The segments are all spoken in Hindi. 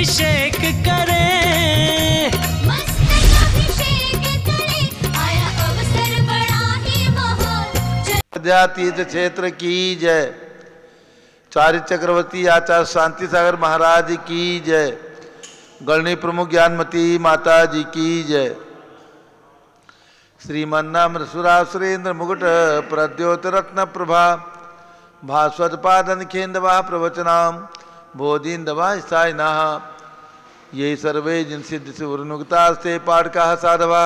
अभिषेक करें, मस्तक अभिषेक करें, आया अवसर बड़ा ही महान। अयोध्या तीर्थ क्षेत्र की जय। चार्य चक्रवर्ती आचार्य शांति सागर महाराज की जय। गणनी प्रमुख ज्ञानमती माता जी की जय। श्रीमन्नाम सुरा सुरेंद्र मुकुट प्रद्योत रत्न प्रभा भास्वत पादन खेन्दवा प्रवचनाम बोधिन्दवा स्थायिना ये सर्वे जिन सिद्ध सुवृनुक्तास्ते पाठकाः साधवा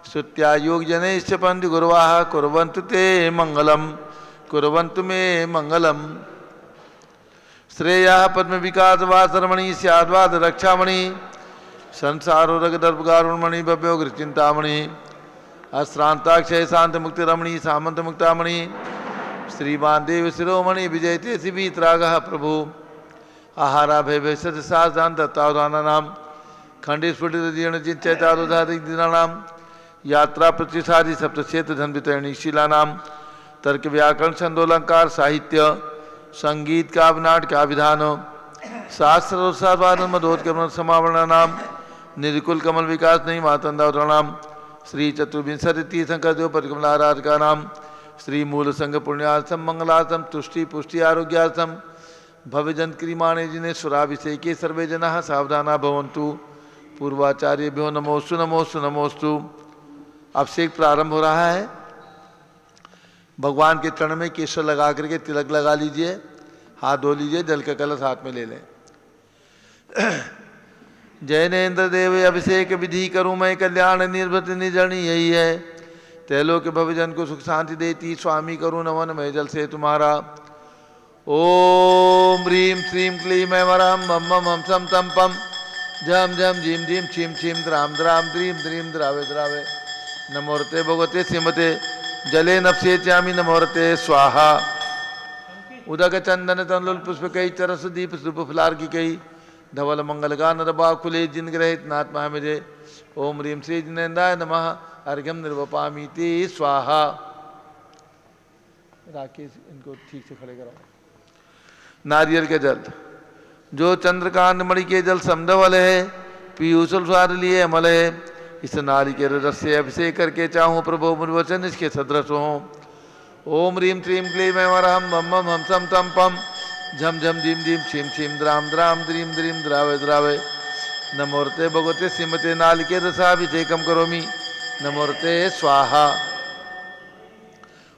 श्रुत्या योग जनैश्च पंथ गुरुवाः कुर्वन्तु ते मंगलम कुर्वन्तु मे मंगलम। श्रेया पद्म विकास वासरमणि स्याद्वाद रक्षामणि संसारो रगदर्पकारुणमणि भव्योग्र चिंतामणि अश्रांताक्षय शांत मुक्ति रमणी सामंत मुक्तामणि श्रीमान देव शिरोमणि विजयते शिवीतरागः प्रभु आहारा भय सत साधान दत्तावधानानाम खंडे स्फुटित जीर्ण चिंचैतारुधारिक दिनानाम यात्रा प्रतिसारी सप्तक्षेत्र धन वितरणी शिलानाम तर्क व्याकरण छंदोलंकार साहित्य संगीत काव्य नाट्य का विधान शास्त्र मधोत्कमल समावरणानाम निर्कुल कमल विकास नहीं मातंदावरणाम श्री चतुर्विंशति तीर्थंकर देव परिकमलाराधका नाम श्री मूल संघ पुण्यार्थम मंगलार्थम तुष्टि पुष्टि आरोग्यार्थम भवजन क्रियमाणे जिनेश्वराभिषेके सर्वे जनाः सावधाना भवन्तु। पूर्वाचार्यभ्यो नमोस्तु नमोस्तु नमोस्तु। अभिषेक प्रारंभ हो रहा है। भगवान के चरण में केसर लगा करके तिलक लगा लीजिए, हाथ धो लीजिए, जल का कलश हाथ में ले लें। जैनेन्द्र देव अभिषेक विधि करूँ मैं कल्याण निर्भत निजनी यही है। तैलोक भवजन को सुख शांति देती स्वामी करूँ नमन मैं जल से तुम्हारा। ओम ह्रीं श्रीं क्लीं ऐं मम मम हम सम तम पम झम झम झीम झीम छीम छीम द्राम द्राम द्रीम द्रीम द्रावे द्रावे नमोरते भगवते श्रीमते जले नप्से च्यामी नमोरते स्वाहा। उदक चंदन तनुल पुष्प कई चरस दीप सुप फलार की कई धवल मंगल गान रबा खुले जिन ग्रहित नात्मा मुझे। ओम ह्रीं श्री जिनेन्द्राय नमः अर्घ्यम निर्वपामीति स्वाहा। राकेश इनको ठीक से खड़े कराओ। नारियल के जल जो चंद्रकांत मणि के जल समधवल है पीयूषल स्वाद लिए अमल है। इस नारिकेल रस से अभिषेक करके चाहूँ प्रभु मुर्वचन इसके सदृश हों। ओम ह्रीं श्रीं क्लीं ऐं मम मम हम सम तम पम झम झम झीम झीम छीम छीम द्राम द्राम द्रीम द्रीम द्रावे द्रावे नमोरते भगवते श्रीमते नालिकेल रसाभिषेकम करोमि नमोरते स्वाहा।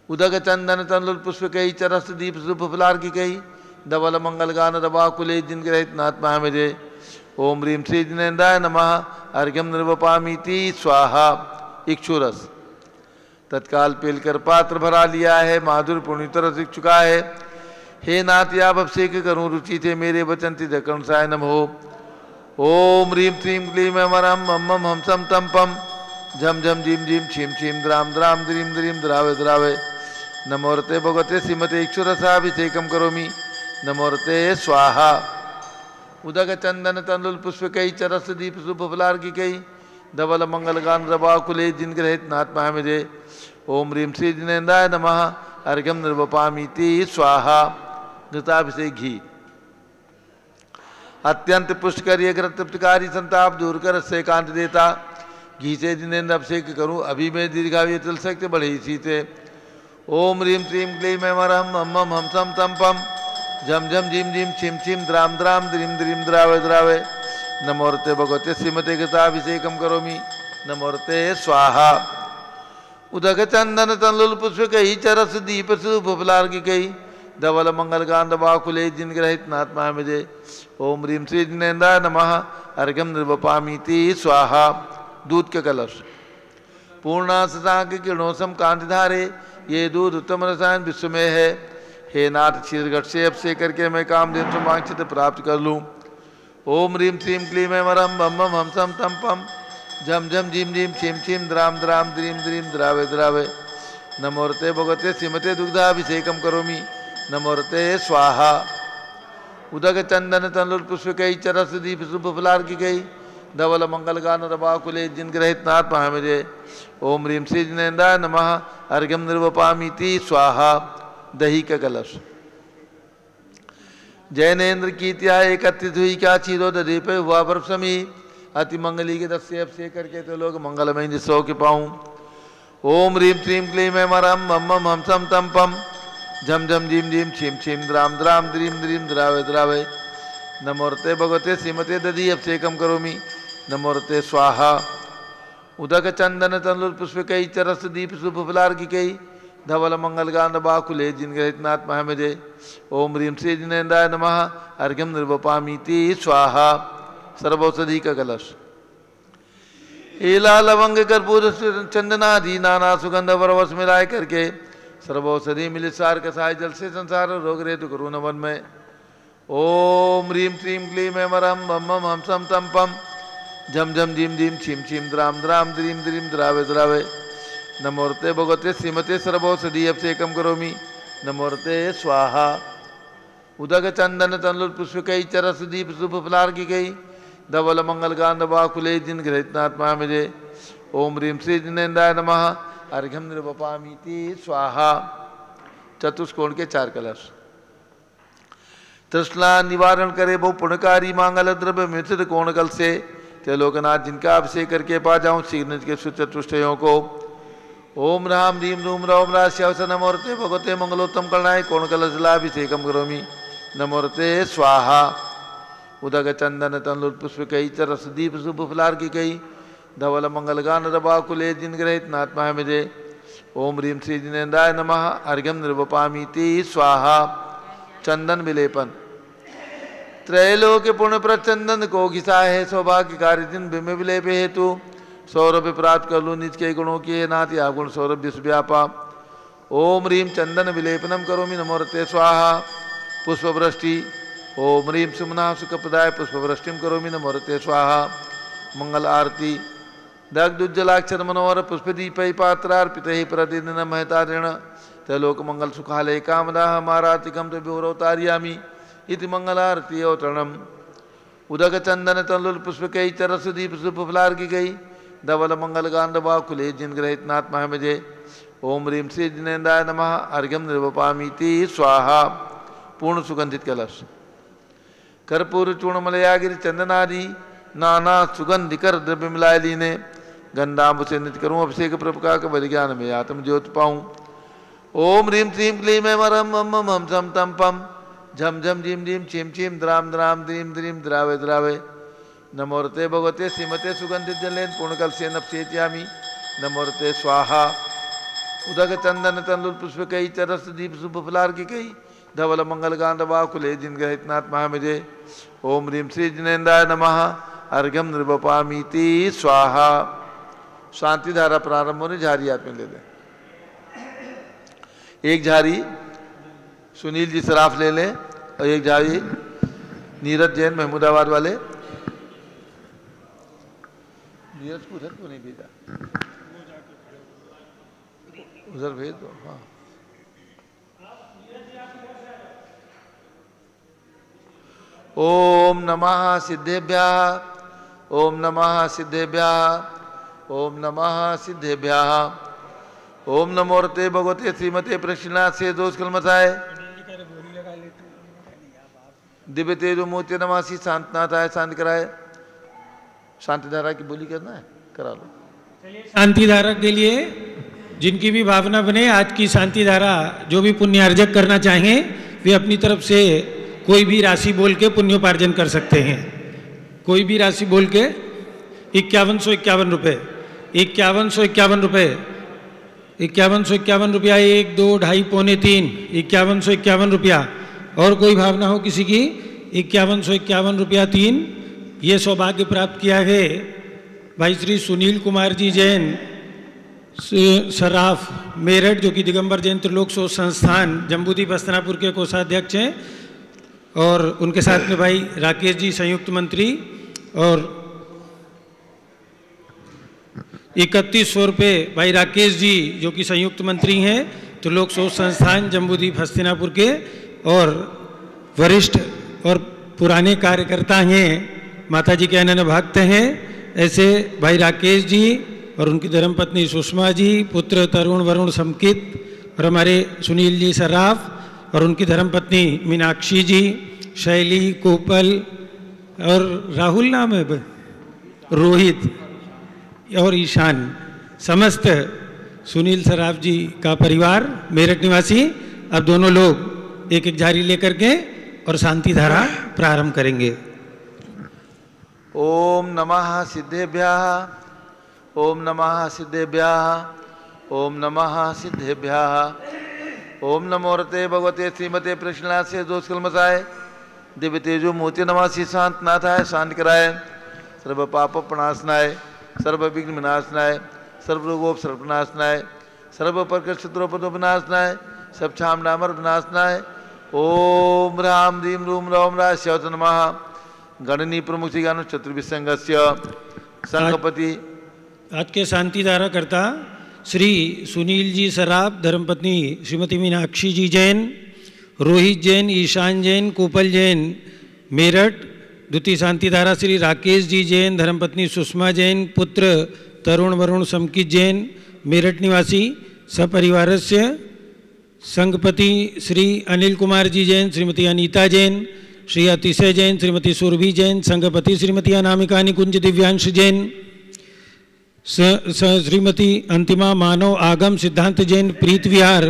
उदक चंदन तनुल पुष्प कई चरस दीप सुप फलार की कई धवल मंगल गान रबा कुले जिन ग्रहित नात्मा मुझे। ओम ह्रीं श्री जिनेन्द्राय नमः अर्घ्यम निर्वपामीति स्वाहा। इक्षुरस तत्काल पेलकर पात्र भरा लिया है, माधुर पुण्य रस दिख चुका है। हे नाथ आप अभिषेक करूँ रुचि थे मेरे वचन तिद कर्णसाय नमो। ओम ह्रीं श्रीं क्लीं ऐं मम मम हम सम तम पम झम झम झीम झीम छीम छीम द्राम द्राम द्रीम द्रीम द्रावे द्रावे नमोरते भगवते श्रीमते इक्षुरसाभिषेकम करोमि नमोरते स्वाहा। उदक चंदन तनुल पुष्प कई चरस दीप सुप फलार की कई धवल मंगल गान रबा कुले जिन ग्रहित नात्मा मुझे। ओम ह्रीं श्री जिनेन्द्राय नमः अर्घ्यम निर्वपामीति स्वाहा। घृताभिषेक घी अत्यंत पुष्टकारी तृप्तकारी संताप दूर कर से कांत देता। घी से जिनेन्द्र अभिषेक करूँ अभी मैं दीर्घायु चल सकते बड़े इसी से। ओम ह्रीं श्रीं क्लीं ऐं मम मम हम सम तम पम झम झम झीम झीम छिम छिम द्राम द्राम द्रीम द्रीम द्रावे द्रावे नमोरते भगवते श्रीमते गताभिषेकम करोमि नमोरते स्वाहा। उदक चंदन तनुल पुष्प कई चरस दीप सुप फलार की कई धवल मंगल गान बाकुले जिन ग्रहित नात्मा मुझे। ओम ह्रीं श्री जिनेन्द्राय नमः अर्घ्यम निर्वपामीति स्वाहा। दूध के कलश पूर्णा शशांक किरणों सम कांति धारे ये दूध उत्तम रसायन विश्व में है। हे नाथ क्षीरघट से अभिषेक करके मैं कामधेनु समांक्षित प्राप्त कर लूँ। ओम ह्रीं श्रीं क्लीं ऐं मम मम हम सम तम पम झम झम झीम झीम छीम छीम द्राम द्राम द्रीम द्रीम द्रावे द्रावे नमोरते भगवते श्रीमते दुग्धाभिषेकम करोमि नमोरते स्वाहा। उदक चंदन तनुल पुष्प कई चरस दीप सुप फलार की कई धवल मंगल गान रबा कुले जिन ग्रहित नात्मा मुझे। ओम ह्रीं श्री जिनेन्द्राय नमः अर्घ्यम निर्वपामीति स्वाहा। दही का कलश जैनेन्द्र कीर्तिया एकत्रित हुई क्या क्षीरोदीप हुआ वर्षमी अति मंगली के 10 से अब से करके तो लोग मंगलमय जिसो के पाऊँ। ओम ह्रीम श्रीम क्लीम ऐं मरम मम मम हम सम तम पम झम झम झीम झीम छीम छीम द्राम द्राम द्रीम द्रीम द्रावे द्रावे नमोरते भगवते श्रीमते दधी अभिषेकम करोमि नमोरते स्वाहा। उदक चंदन तनुल पुष्प कई चरस दीप शुभ फलार्घिकै धवल मंगल गांध बाकुले जिनग्रहित नात्मा मजे। ओम ह्रीम श्री जिनेन्द्राय नमः अर्घ्यम निर्वपामीति स्वाहा। सर्वौषधि का कलश एला लवंग कर्पूर चंदनादि नाना सुगंध वरवस मिलाए करके सर्वौषधि मिलित सार कसाय जल से संसार रोग रेतु करुण वन में। ओम ह्रीम श्रीम क्लीम ऐं मरम मम मम हम सम तम पम झम झम झीम झीम छीम छीम द्राम द्राम द्रीम द्रीम द्रावे द्रावे नमोरते भगवते श्रीमते सर्वौषधि अभिषेकम करोमि नमोरते स्वाहा। उदक चंदन तनुल पुष्प कई चरस दीप शुभ फलार्घिकै धवल मंगल गांध बाकुले जिन ग्रहितनात्मा मिले। ओम ह्रीम श्री जिनेन्द्राय नमः अर्घ्यम निर्वपामीति स्वाहा। चतुष्कोण के 4 कलश तृष्णा निवारण करे बहु पुण्यकारी मांगल द्रव्य मिश्रित कोण कल से त्रिलोकनाथ जिनका अभिषेक करके पा जाऊं शीघ्र के चतुष्टयों को। ओम राम रीम रूम रौम राश्यावस नमोरते भगवते मंगलोत्तम करणाय कोण कलशलाभिषेकम करोमि नमोरते स्वाहा। उदक चंदन तनुल पुष्प कई चरस दीप शुभ फलार्घिकै धवल मंगल गान रबाकुले जिन ग्रहित नात्मा मिजे। ओम ह्रीम श्री जिनेन्द्राय नमः अर्घ्यम निर्वपामीति स्वाहा। चंदन विलेपन त्रैलोक पुण्य प्रचंदन को घिसा है सौभाग्यकारी दिन बिम विलेप हेतु सौरभ प्राप्त कर लू निज के गुणों की नाथ या गुण सौरभ विश्व्यापा। ओम ह्रीम चंदन विलेपनम करोमि नमोरते स्वाहा। पुष्पवृष्टि ओम ह्रीम सुमना सुखप्रदाय पुष्पवृष्टिम करोमि नमोरते स्वाहा। मंगल आरती दग्धुज्जलाक्षर मनोहर पुष्पदीपै पात्रार्पितैः प्रतिदिन महतारेण त्रैलोक मंगल सुखालय कामदाह मारातिकम तो विवरोतार्यामि इति मंगलारती अवतरणम। उदक चंदन तनुल पुष्प कई चरस दीप शुभ फलार्घिकै धवल मंगल गांध बाकुले जिन ग्रहित नात्मा मजे। ओम ह्रीम श्री जिनेन्द्राय नमः अर्घ्यम निर्वपामीति स्वाहा। पूर्ण सुगंधित कलश कर्पूर चूर्णमलयागिरि चंदनादि नाना सुगंधिकर द्रव्य मिलाए लीने गंधांब से नित्य करूँ अभिषेक प्रभुका के बलि ज्ञान में आत्म ज्योत पाऊँ। ओम ह्रीम श्रीम क्लीम ऐं मरम मम मम हम सम तम पम झम झम झीम झीम छीम छीम द्राम द्राम द्रीम द्रीम द्रावे द्रावे नमोरते भगवते श्रीमते सुगंधित जलेन पूर्णकल से नपसेत्यामि नमोरते स्वाहा। उदक चंदन तनुल पुष्प कई चरस दीप शुभ फलार्घिकै धवल मंगल गांध बाकुले जिन ग्रहितनात्मा मिजे। ओम ह्रीम श्री जिनेन्द्राय नमः अर्घ्यम निर्वपामीति स्वाहा। शांति धारा प्रारंभ होने झारी हाथ में ले लें। एक झारी सुनील जी सराफ ले लें और एक झारी नीरज जैन महमूदाबाद वाले। नीरज को उधर क्यों नहीं भेजा? उधर भेज दो। हाँ ओम नमः सिद्धेभ्यः ओम नमः सिद्धेभ्यः ओम नमः सिद्धेभ्यः। ओम नमोरते भगवते श्रीमते प्रश्नाथ से दोष कलमसाय दिव्य तेजो मोत्य नमासी शांतनाथ आय शांत कराए। शांति धारा की बोली करना है करा लो। शांति धारा के लिए जिनकी भी भावना बने आज की शांति धारा जो भी पुण्यार्जक करना चाहें वे अपनी तरफ से कोई भी राशि बोल के पुण्योपार्जन कर सकते हैं। कोई भी राशि बोल के 5151 रुपये 5151 रुपये 5151 रुपया 1 2 2.5 पौने 3 5151 रुपया। और कोई भावना हो किसी की 5151 रुपया 3 ये सौभाग्य प्राप्त किया है भाई श्री सुनील कुमार जी जैन सराफ मेरठ जो कि दिगंबर जैन त्रिलोक शोध संस्थान जम्बूद्वीप हस्तिनापुर के कोषाध्यक्ष हैं। और उनके साथ में भाई राकेश जी संयुक्त मंत्री और 3100 रुपये भाई राकेश जी जो कि संयुक्त मंत्री हैं त्रिलोक शोध संस्थान जम्बूद्वीप हस्तिनापुर के और वरिष्ठ और पुराने कार्यकर्ता हैं माता जी के अनन्य भक्त हैं। ऐसे भाई राकेश जी और उनकी धर्मपत्नी सुषमा जी पुत्र तरुण वरुण समकित और हमारे सुनील जी सराफ और उनकी धर्मपत्नी मीनाक्षी जी शैली, कोपल और राहुल नाम है, रोहित और ईशान, समस्त सुनील सराफ जी का परिवार मेरठ निवासी अब दोनों लोग एक एक झारी लेकर के और शांति धारा प्रारंभ करेंगे। ओम नमः सिद्धेभ्यः, ओम नमः सिद्धेभ्यः, ओम नमः सिद्धेभ्यः, ओम नमो रते भगवते श्रीमते प्रश्नास्य दोषकलमसाय दिव्य तेजो मोती नमासी शांत नाथाय शांत कराय सर्व पाप प्रणाशनाय सर्व विघ्न विनाशनाय सर्व रोगोप सर्वनाशनाय सर्व प्रकृत शत्रुपद विनाशनाय सब छाम डामर विनाशनाय ओम राम ह्रीम रूम रौम रा श्यवत नमः गणनी प्रमुख श्रीगानु चतुर्विसंगस्य संघपति। आज के शांति धारा करता श्री सुनील जी सराफ, धर्मपत्नी श्रीमती मीनाक्षी जी जैन, रोहित जैन, ईशान जैन, कोपल जैन मेरठ। द्वितीय शांति धारा श्री राकेश जी जैन, धर्मपत्नी सुषमा जैन, पुत्र तरुण वरुण समकित जैन मेरठ निवासी सपरिवारस्य। संघपति श्री अनिल कुमार जी जैन, श्रीमती अनीता जैन, श्री अतिशय जैन, श्रीमती सुरभि जैन। संघपति श्रीमती अनामिका निकुंज दिव्यांश जैन, श्रीमती अंतिमा मानव आगम सिद्धांत जैन प्रीत विहार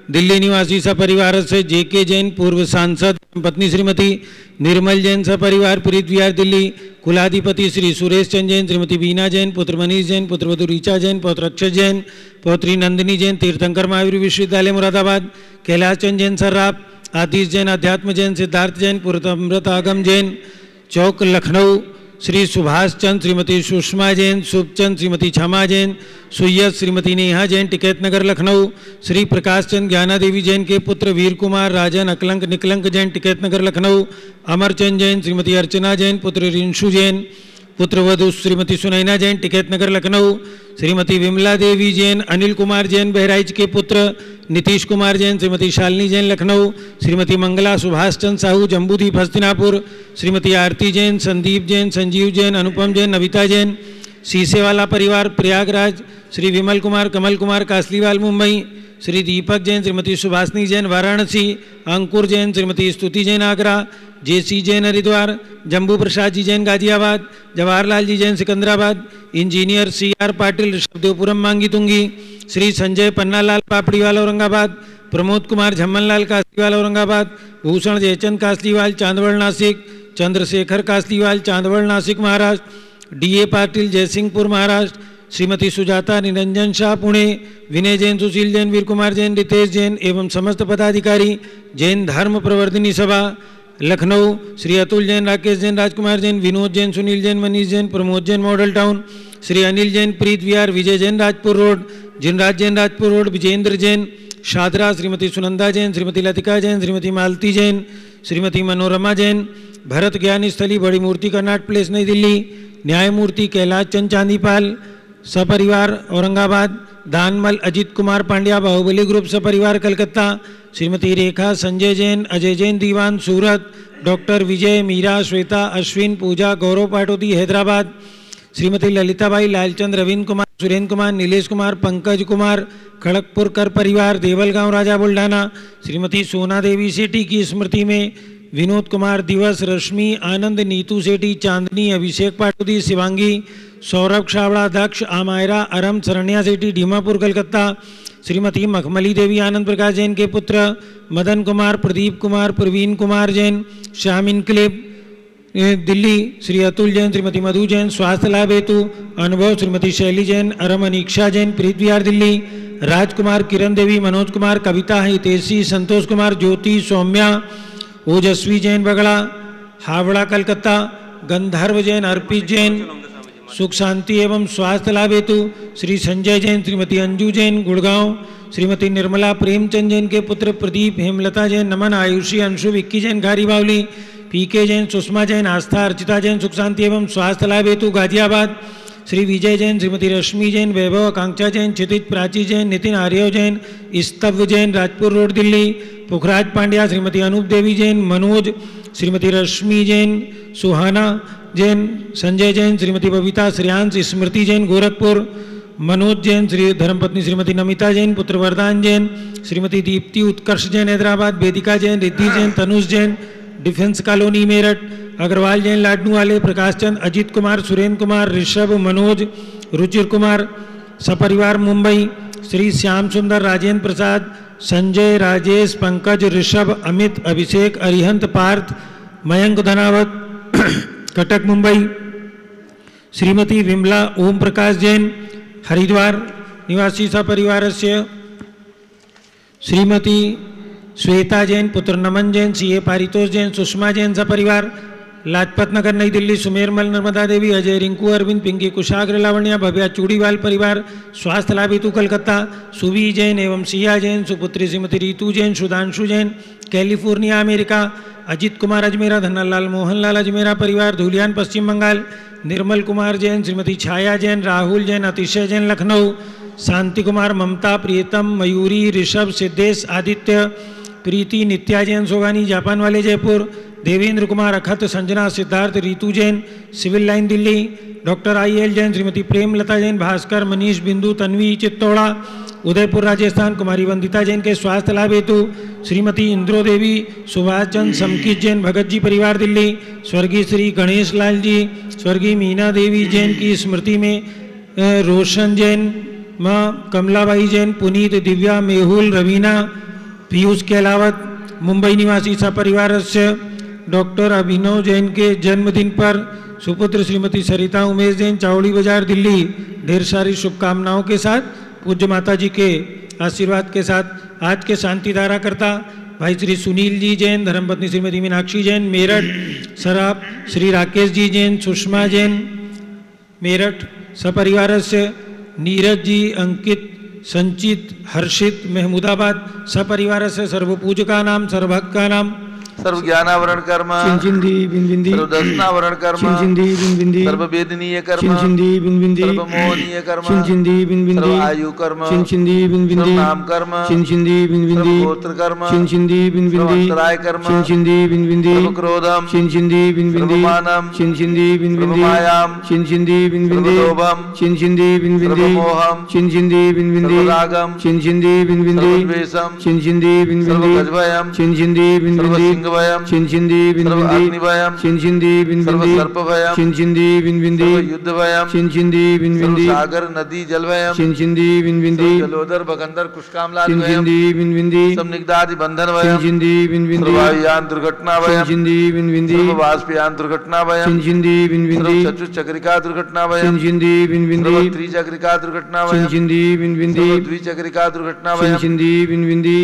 दिल्ली निवासी सपरिवार से। जेके जैन पूर्व सांसद, पत्नी श्रीमती निर्मल जैन सपरिवार प्रीत विहार दिल्ली। कुलाधिपति श्री सुरेश चंद जैन, श्रीमती बीना जैन, पुत्र मनीष जैन, पुत्रवधु ऋचा जैन, पौत्र अक्षय जैन, पौत्री नंदिनी जैन, तीर्थंकर महावीर विश्वविद्यालय मुरादाबाद। कैलाश चंद जैन सर्राफ, आतिश जैन, अध्यात्म जैन, सिद्धार्थ जैन, पुरतमृत आगम जैन चौक लखनऊ। श्री सुभाष चंद, श्रीमती सुषमा जैन, शुभचंद, श्रीमती क्षमा जैन, सुय्यद, श्रीमती नेहा जैन, टिकैत नगर लखनऊ। श्री प्रकाश चंद ज्ञाना देवी जैन के पुत्र वीर कुमार राजन अकलंक निकलंक जैन, टिकैत नगर लखनऊ। अमरचंद जैन, श्रीमती अर्चना जैन, पुत्र रिंशु जैन, पुत्रवधु श्रीमती सुनैना जैन, टिकैत नगर लखनऊ। श्रीमती विमला देवी जैन, अनिल कुमार जैन बहराइच के पुत्र नीतीश कुमार जैन, श्रीमती शालिनी जैन लखनऊ। श्रीमती मंगला सुभाष चंद साहू जम्बूद्वीप हस्तिनापुर। श्रीमती आरती जैन, संदीप जैन, संजीव जैन, अनुपम जैन, नविता जैन सीसेवाला परिवार प्रयागराज। श्री विमल कुमार कमल कुमार कासलीवाल मुंबई। श्री दीपक जैन, श्रीमती सुभाषनी जैन वाराणसी। अंकुर जैन, श्रीमती स्तुति जैन आगरा। जेसी जैन हरिद्वार। जम्बू प्रसाद जी जैन गाजियाबाद। जवाहरलाल जी जैन सिकंदराबाद। इंजीनियर CR पाटिल ऋषभदेवपुरम मांगी तुंगी। श्री संजय पन्नालाल पापड़ीवाल औरंगाबाद। प्रमोद कुमार झम्मनलाल कासलीवाल औरंगाबाद। भूषण जयचंद कासलीवाल चांदवड़ नासिक। चंद्रशेखर कासलीवाल चांदवड़ नासिक महाराष्ट्र। DA पाटिल जयसिंहपुर महाराष्ट्र। श्रीमती सुजाता निरंजन शाह पुणे। विनय जैन, सुशील जैन, वीर कुमार जैन, रितेश जैन एवं समस्त पदाधिकारी। जैन धर्म प्रवर्धिनी सभा लखनऊ। श्री अतुल जैन, राकेश जैन, राजकुमार जैन, विनोद जैन, सुनील जैन, मनीष जैन, प्रमोद जैन मॉडल टाउन। श्री अनिल जैन प्रीत विहार। विजय जैन राजपुर रोड। जिनराज जैन राजपुर रोड। विजेंद्र जैन शादरा। श्रीमती सुनंदा जैन, श्रीमती लतिका जैन, श्रीमती मालती जैन, श्रीमती मनोरमा जैन। भरत ज्ञान स्थली बड़ी मूर्ति कर्नाट प्लेस नई दिल्ली। न्यायमूर्ति कैलाश चंद चांदीपाल सपरिवार औरंगाबाद। दानमल अजित कुमार पांड्या बाहुबली ग्रुप सपरिवार कलकत्ता। श्रीमती रेखा संजय जैन, अजय जैन दीवान सूरत। डॉक्टर विजय, मीरा, श्वेता, अश्विन, पूजा, गौरव पाटोदी हैदराबाद। श्रीमती ललिताबाई, लालचंद, रविंद्र कुमार, सुरेंद्र कुमार, नीलेश कुमार, पंकज कुमार खड़गपुर कर परिवार देवलगांव राजा बुल्ढाना। श्रीमती सोना देवी सेठी की स्मृति में विनोद कुमार दिवस। रश्मि, आनंद, नीतू सेठी, चांदनी, अभिषेक पाटोदी, शिवांगी, सौरभ छावड़ा, दक्ष, आमायरा, अरम, शरण्या सेठी डीमापुर कलकत्ता। श्रीमती मखमली देवी आनंद प्रकाश जैन के पुत्र मदन कुमार, प्रदीप कुमार, प्रवीण कुमार जैन श्याम इनक्लेव दिल्ली। श्री अतुल जैन, श्रीमती मधु जैन स्वास्थ्य लाभ हेतु अनुभव। श्रीमती शैली जैन, अरम अनीक्षा जैन प्रीत विहार दिल्ली। राजकुमार, किरण देवी, मनोज कुमार, कविता, हितेशी, संतोष कुमार, ज्योति, सौम्या, ओजस्वी जैन बगड़ा हावड़ा कलकत्ता। गंधर्व जैन, अर्पित जैन सुख शांति एवं स्वास्थ्य लाभ हेतु। श्री संजय जैन, श्रीमती अंजू जैन गुड़गांव। श्रीमती निर्मला प्रेमचंद जैन के पुत्र प्रदीप, हेमलता जैन, नमन, आयुषी, अंशु, विक्की जैन खारी बावली। PK जैन, सुषमा जैन, आस्था, अर्चिता जैन सुख शांति एवं स्वास्थ्य लाभ हेतु गाजियाबाद। श्री विजय जैन, श्रीमती रश्मि जैन, वैभव, आकांक्षा जैन, क्षितिज, प्राची जैन, नितिन, आर्यव जैन, स्तव्य जैन राजपुर रोड दिल्ली। पुखराज पांड्या, श्रीमती अनूप देवी जैन, मनोज, श्रीमती रश्मि जैन, सुहाना जैन, संजय जैन, श्रीमती बबीता, श्रेयांश, स्मृति जैन गोरखपुर। मनोज जैन, श्री धर्मपत्नी श्रीमती नमिता जैन, पुत्र वरदान जैन, श्रीमती दीप्ति उत्कर्ष जैन हैदराबाद। वेदिका जैन, रिद्धि जैन, तनुष जैन डिफेंस कॉलोनी मेरठ, अग्रवाल जैन लाडनू वाले, प्रकाश चंद, अजीत कुमार, सुरेंद्र कुमार, ऋषभ, मनोज, रुचिर कुमार सपरिवार मुंबई, श्री श्याम सुंदर, राजेंद्र प्रसाद, संजय, राजेश, पंकज, ऋषभ, अमित, अभिषेक, अरिहंत, पार्थ, मयंक धनावत कटक मुंबई, श्रीमती विमला ओम प्रकाश जैन हरिद्वार निवासी सपरिवारस्य, श्रीमती श्वेता जैन, पुत्र नमन जैन, सीए पारितोष जैन, सुषमा जैन सपरिवार लाजपत नगर नई दिल्ली, सुमेरमल नर्मदा देवी, अजय, रिंकू, अरविंद, पिंकी, कुशाग्र, लावण्या, भव्या चूड़ीवाल परिवार, स्वास्थ्य लाभ हेतु कलकत्ता, सुवी जैन एवं सिया जैन, सुपुत्री श्रीमती रीतू जैन, सुधांशु जैन कैलिफोर्निया अमेरिका, अजित कुमार अजमेरा, धन्नालाल मोहनलाल अजमेरा परिवार धुलियान पश्चिम बंगाल, निर्मल कुमार जैन, श्रीमती छाया जैन, राहुल जैन, अतिशय जैन लखनऊ, शांति कुमार, ममता, प्रियतम, मयूरी, ऋषभ, सिद्धेश, आदित्य, प्रीति, नित्या जैन सोगानी जापान वाले Jaipur, Devendra Kumar, Akhat, Sanjana, Siddharth, Ritu Jain civil line Delhi, doctor IL Jain, Shrimati Premlata Jain, Bhaskar, Manish, Bindu, Tanvi Chittaura Udaipur Rajasthan, कुमारी वंदिता जैन के स्वास्थ्य लाभ हेतु, श्रीमती इंद्रो देवी, सुभाष चंद, समकित जैन भगत जी परिवार दिल्ली, स्वर्गीय श्री गणेश लाल जी, स्वर्गीय मीना देवी जैन की स्मृति में रोशन जैन, माँ कमलाबाई जैन, पुनीत, दिव्या, मेहुल, रवीना, पीयूष केलावत मुंबई निवासी सपरिवार से, डॉक्टर अभिनव जैन के जन्मदिन पर सुपुत्र श्रीमती सरिता उमेश जैन चावड़ी बाजार दिल्ली ढेर सारी शुभकामनाओं के साथ पूज्य माता जी के आशीर्वाद के साथ आज के शांति धारा करता भाई श्री सुनील जी जैन, धर्मपत्नी श्रीमती मीनाक्षी जैन मेरठ, सराफ श्री राकेश जी जैन, सुषमा जैन मेरठ सपरिवार से, नीरज जी, अंकित, संचित, हर्षित महमूदाबाद सपरिवार से, सर्वपूज का नाम, सर्वभक्त का नाम, सर्व ज्ञानावरण कर्म, चिंचिंदी बिंबिंदी, सर्व दर्शनावरण कर्म, चिंचिंदी बिंबिंदी, सर्व वेदनीय कर्म, चिंचिंदी बिंबिंदी, सर्व मोहनीय कर्म, चिंचिंदी बिंबिंदी, सर्व आयु कर्म, चिंचिंदी बिंबिंदी, सर्व नाम कर्म, चिंचिंदी बिंबिंदी, सर्व गोत्र कर्म, चिंचिंदी सर्व बिंबिंदी, अंतराय कर्म, चिंचिंदी बिंबिंदी, सर्व क्रोधम, चिंचिंदी बिंबिंदी, सर्व मानम, चिंचिंदी सर्व बिंबिंदी, मायाम, चिंचिंदी बिंबिंदी, सर्व लोभम, चिंचिंदी बिंबिंदी, सर्व मोहम, चिंचिंदी बिंबिंदी, सर्व रागम, चिंचिंदी बिंबिंदी, सर्व द्वेषम, चिंचिंदी सर्व बिंबिंदी, गजभयम, चिंचिंदी सर्व बिंबिंदी, सिंहभयम, चिंचिंदी सर्व बिंबिंदी, अग्निभयम, चिंचिंदी सर्व बिंबिंदी, सर्पभयम, चिंचिंदी बिंबिंदी, सर्व युद्धभयम, चिंचिंदी सर्व बिंबिंदी, सागर नदी जलभयम, चिंचिंदी बिंबिंदी, सर्व जलोदर भगंदर कुशकामलादिभयम, चिंचिंदी बिंबिंदी, सब निगदादि बंधन भयम, चिंचिंदी बिंबिंदी, सर्व वायुयान दुर्घटना भयम, चिंचिंदी बिंबिंदी, सर्व वाष्पयान दुर्घटना भयम, चिंचिंदी बिंबिंदी, सर्व चतुश्चक्रिका दुर्घटना भयम, चिंचिंदी बिंबिंदी, सर्व त्रिचक्रिका दुर्घटना भयम, चिंचिंदी बिंबिंदी, सर्व द्विचक्रिका दुर्घटना भयम, चिंचिंदी बिंबिंदी,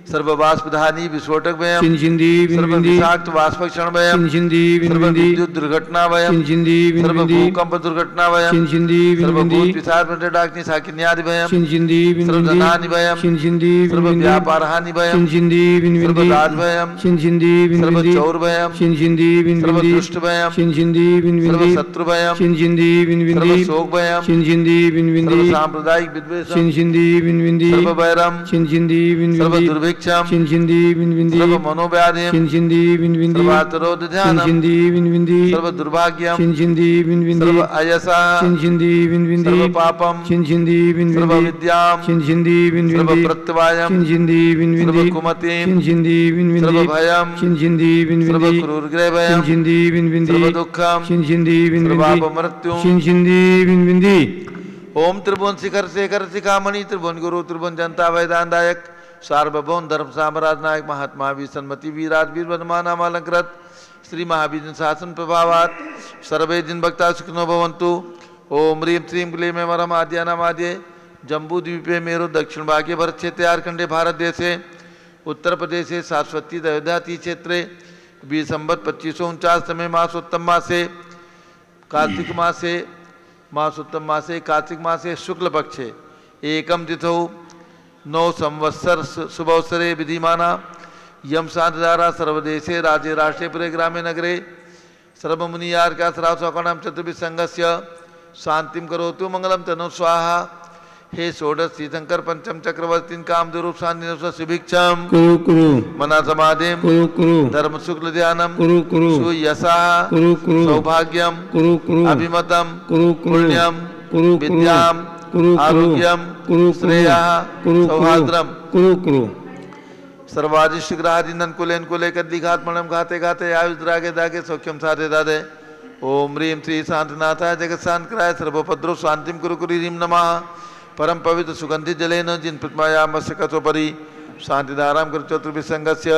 सर्व वाष्पधानी विस्फोटक भयम, चिंचिंदी सर्व बिंबिंदी, विषाक्त वाष्पक्षण भयम, चिंचिंदी सर्व बिंबिंदी, विद्युत दुर्घटना भयम, चिंचिंदी सर्व बिंबिंदी, भूकंप दुर्घटना भयम, चिंचिंदी सर्व बिंबिंदी, भूत पिशाच डाक्नि साकिन्यादि भयम, चिंचिंदी सर्व बिंबिंदी, धनानि भयम, चिंचिंदी सर्व बिंबिंदी, व्यापारहानि भयम, चिंचिंदी सर्व बिंबिंदी, दास भयम, चिंचिंदी सर्व बिंबिंदी, चौर भयम, चिंचिंदी सर्व बिंबिंदी, दुष्ट भयम, चिंचिंदी सर्व बिंबिंदी, शत्रु भयम, चिंचिंदी सर्व बिंबिंदी, शोक भयम, चिंचिंदी सर्व बिंबिंदी, सांप्रदायिक विद्वेषम, चिंचिंदी बिंबिंदी, सर्व वैरम, चिंचिंदी सर्व बिंबिंदी, दुर्भिक्षम, चिंचिंदी बिंबिंदी, सर्व मनोव्याधिम, चिंचिंदी बिंबिंदी, सर्व आतरोध ध्यानम, चिंचिंदी बिंबिंदी, सर्व दुर्भाग्यम, चिंचिंदी बिंबिंदी, सर्व अयसा, चिंचिंदी बिंबिंदी, सर्व पापम, चिंचिंदी सर्व बिंबिंदी, विद्याम, चिंचिंदी सर्व बिंबिंदी, प्रत्यवायम, चिंचिंदी सर्व बिंबिंदी, कुमतिम, चिंचिंदी सर्व बिंबिंदी, भयम, चिंचिंदी सर्व बिंबिंदी, क्रूरग्रह भयम, चिंचिंदी बिंबिंदी, सर्व दुःखम, चिंचिंदी सर्व बिंबिंदी, अपमृत्युम, चिंचिंदी बिंबिंदी, ओम त्रिभुवन शिखर शेखर शिखामणि त्रिभुवन गुरु त्रिभुवन जनता वैदानदायक सार्वभौम धर्म साम्राज्य नायक महात्मा वीर सन्मति वीराजवीर वर्धमान अलंकृत श्री महावीर शासन प्रभावात सर्वे जिन भक्ता सुखिनो भवन्तु। ओम ह्रीं श्रीं क्लीं ऐं वरम आद्यानामाद्ये जम्बू द्वीपे मेरो दक्षिण भागे भरत क्षेत्रे झारखंडे भारत देशे उत्तर प्रदेशे सारस्वती अयोध्याति क्षेत्रे बीस संवत 2549 तमे मासोत्तम मासे कार्तिक मासे कार्तिक मासे शुक्ल पक्षे एकम तिथौ 9 संवत्सर शुभवत्सरे विधिमाना यम शांतधारा सर्वदेशे राज्ये राष्ट्रे पुरे ग्रामे नगरे सर्वमुनियार्का सरासौकणम चतुर्भिः संघस्य शांतिम करोतु मंगलम तनु स्वाहा। हे षोडश तीर्थंकर पंचम चक्रवर्तीन कामधुरूप शांति सुभिक्षम कुरु कुरु मना समाधिम कुरु कुरु धर्म शुक्ल ध्यानम कुरु कुरु सुयसा कुरु कुरु सौभाग्यम कुरु कुरु अभिमतम कुरु कुरु पुण्यम कुरु विद्याम कुरु आरोग्यम कुरु श्रेयः कुरु सौहार्द्रम। कुरु कुरु सर्वादिष्ट ग्रहादिनन कुलेन कुले कद्दी घात मणम घाते घाते आयुष द्रागे दागे सौख्यम साधे दादे ओम ह्रीम श्री शांतनाथाय जगत शांतकराय सर्वोपद्रव शांतिम कुरु कुरु ह्रीम नमः परम पवित्र सुगंधित जलेन जिन प्रतिमायामस्य कथोपरि शांतिधाराम कर चतुर्विसंगस्य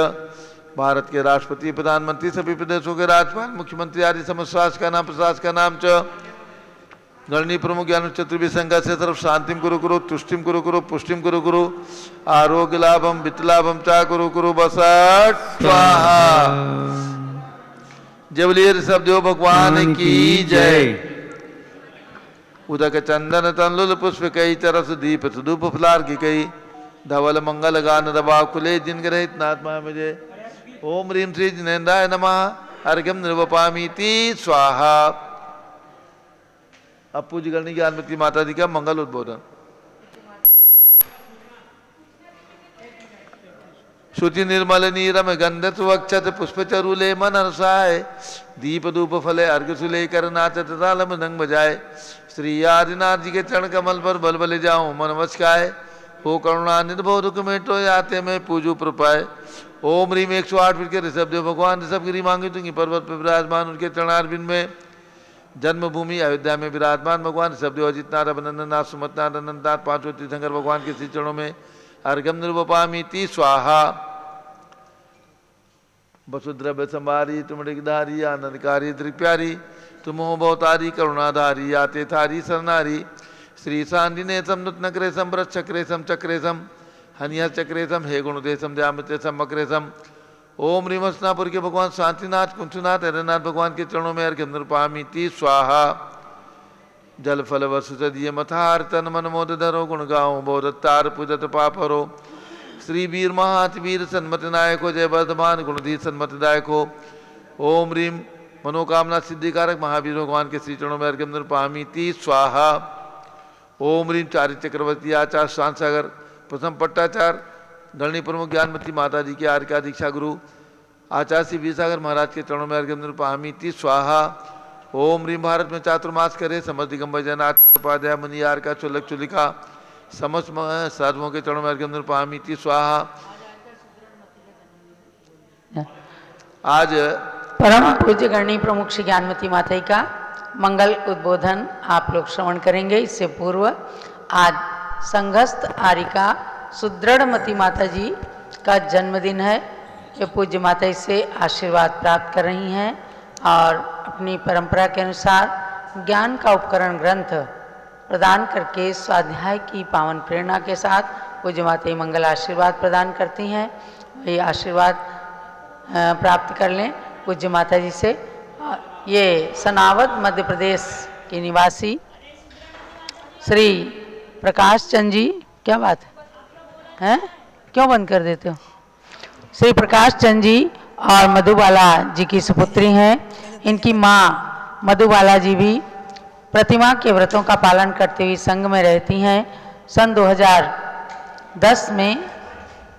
भारत के राष्ट्रपति प्रधानमंत्री सभी प्रदेशों के राज्यपाल मुख्यमंत्री आदि समस्त शासक का नाम प्रशासक का नाम च गणनीय प्रमुख ज्ञान चतुर्विसंग से सर्व शांतिम कुरु कुरु तुष्टिम कुरु कुरु पुष्टिम कुरु कुरु आरोग्य लाभम वित्त लाभम चा कुरु कुरु बसट स्वाहा। जय बोलिए ऋषभदेव भगवान की जय। उदक चंदन तंलुल पुष्प कई तरस दीप सुधूप फलार की कई धवल मंगल गान दबा कुले जिन ग्रहित नात्मा मुझे ओम ह्रीम श्री जिनेन्द्राय नमः अर्घ्यम निर्वपामीति स्वाहा। अब पूज्य गणनी ज्ञानमती माता जी का मंगल उद्बोधन। शुचि निर्मल नीरम गंध सुवक्षत पुष्प चरुले मन हर्षाय दीप धूप फले अर्घ सुले कर नाचत ताल मृदंग बजाए श्री आदिनाथ जी के चरण कमल पर बल बले जाऊं मन वचकाए हो करुणा निर्भव दुख मेटो याते में पूजू प्रपाए ओम ह्रीम 108 फीट के ऋषभदेव भगवान ऋषभगिरी मांगी तुंगी पर्वत पर विराजमान उनके चरणारविंद में जन्मभूमि अयोध्या में विराजमान भगवान ऋषभदेव अजितनाथ अभिनंदननाथ सुमतनाथ अनंतनाथ पांचों तीर्थंकर भगवान के श्री चरणों में अर्घ्यम निर्वपामीति स्वाहा। वसुद्रव्य संभारी तुम ऋगधारी आनंदकारी दृप्यारी तुम हो बहुतारी करुणाधारी आते थारी सरनारी श्री सांदिने समुत नक्रेशम वृक्षक्रेशम चक्रेशम हनिया चक्रेशम हे गुणदेशम द्यामृतेशम मक्रेशम ओम ह्रीम हस्तिनापुर के भगवान शांतिनाथ कुंठनाथ हरनाथ भगवान के चरणों में अर्घ्य निर्वपामीति स्वाहा। जल फल वसुदीय मथार तन मन मोद धरो गुण गाओ बोधतार पूजत पाप हरो श्री वीर महात वीर सन्मत नायक हो जय वर्धमान गुणधी सन्मत दायक हो ओम ह्रीम मनोकामना सिद्धिकारक महावीर भगवान के श्री चरणों में अर्घ्य निर्वपामीति स्वाहा। ओम ह्रीम चारि चक्रवर्ती आचार्य शांत सागर प्रथम पट्टाचार गणनी प्रमुख ज्ञानमती माता जी के आर्य का दीक्षा गुरु आचार्य श्री वीर सागर महाराज के चरणों में अर्घ्य निर्वपामीति स्वाहा। ओम ह्रीम भारत में चातुर्मास करे समस्त दिगंबर जन आचार्य उपाध्याय मुनि आर का चुलक चुलिका समस्त साधुओं के चरणों में अर्घ्य निर्वपामीति स्वाहा। आज परम पूज्य गणनी प्रमुख श्री ज्ञानमती माता का मंगल उद्बोधन आप लोग श्रवण करेंगे। इससे पूर्व आज संघस्थ आरिका सुदृढ़मती माता जी का जन्मदिन है। ये पूज्य माता से आशीर्वाद प्राप्त कर रही हैं और अपनी परंपरा के अनुसार ज्ञान का उपकरण ग्रंथ प्रदान करके स्वाध्याय की पावन प्रेरणा के साथ पूज्य माता मंगल आशीर्वाद प्रदान करती हैं। ये आशीर्वाद प्राप्त कर लें पूज्य माता जी से। ये सनावद मध्य प्रदेश के निवासी श्री प्रकाश चंद जी, क्या बात है क्यों बंद कर देते हो? श्री प्रकाश चंद जी और मधुबाला जी की सुपुत्री हैं। इनकी माँ मधुबाला जी भी प्रतिमा के व्रतों का पालन करते हुए संघ में रहती हैं। सन 2010 में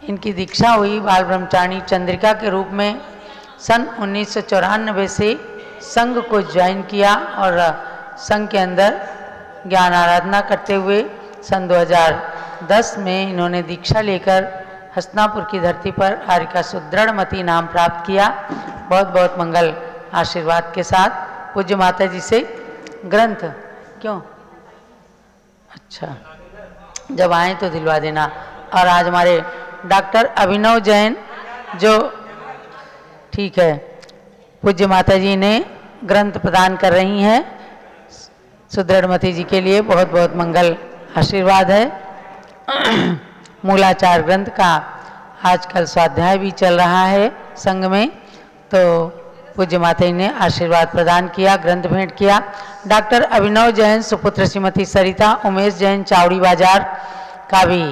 इनकी दीक्षा हुई बाल ब्रह्मचारिणी चंद्रिका के रूप में। सन 1994 से संघ को ज्वाइन किया और संघ के अंदर ज्ञान आराधना करते हुए सन 2010 में इन्होंने दीक्षा लेकर हस्तिनापुर की धरती पर आरिका सुदृढ़मती नाम प्राप्त किया। बहुत बहुत मंगल आशीर्वाद के साथ पूज्य माता जी से ग्रंथ क्यों अच्छा जब आए तो दिलवा देना। और आज हमारे डॉक्टर अभिनव जैन जो ठीक है पूज्य माता जी ने ग्रंथ प्रदान कर रही हैं सुदृढ़मती जी के लिए बहुत बहुत मंगल आशीर्वाद है। मूलाचार ग्रंथ का आजकल स्वाध्याय भी चल रहा है संघ में, तो पूज्य माता जी ने आशीर्वाद प्रदान किया, ग्रंथ भेंट किया। डॉक्टर अभिनव जैन सुपुत्र श्रीमती सरिता उमेश जैन चावड़ी बाजार का भी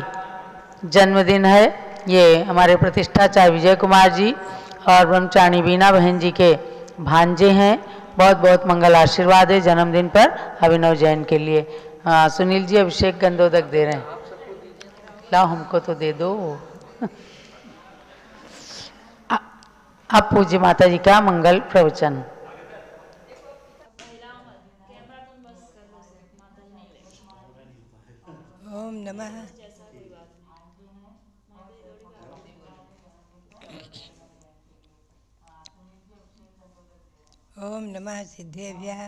जन्मदिन है। ये हमारे प्रतिष्ठाचार्य विजय कुमार जी और ब्रह्मचारिणी बीना बहन जी के भांजे हैं। बहुत बहुत मंगल आशीर्वाद है जन्मदिन पर अभिनव जैन के लिए। सुनील जी अभिषेक गंधोदक दे रहे हैं, लाओ हमको तो दे दो। अब पूज्य माता जी का मंगल प्रवचन। ओम नमः नमः सिद्धेभ्यः।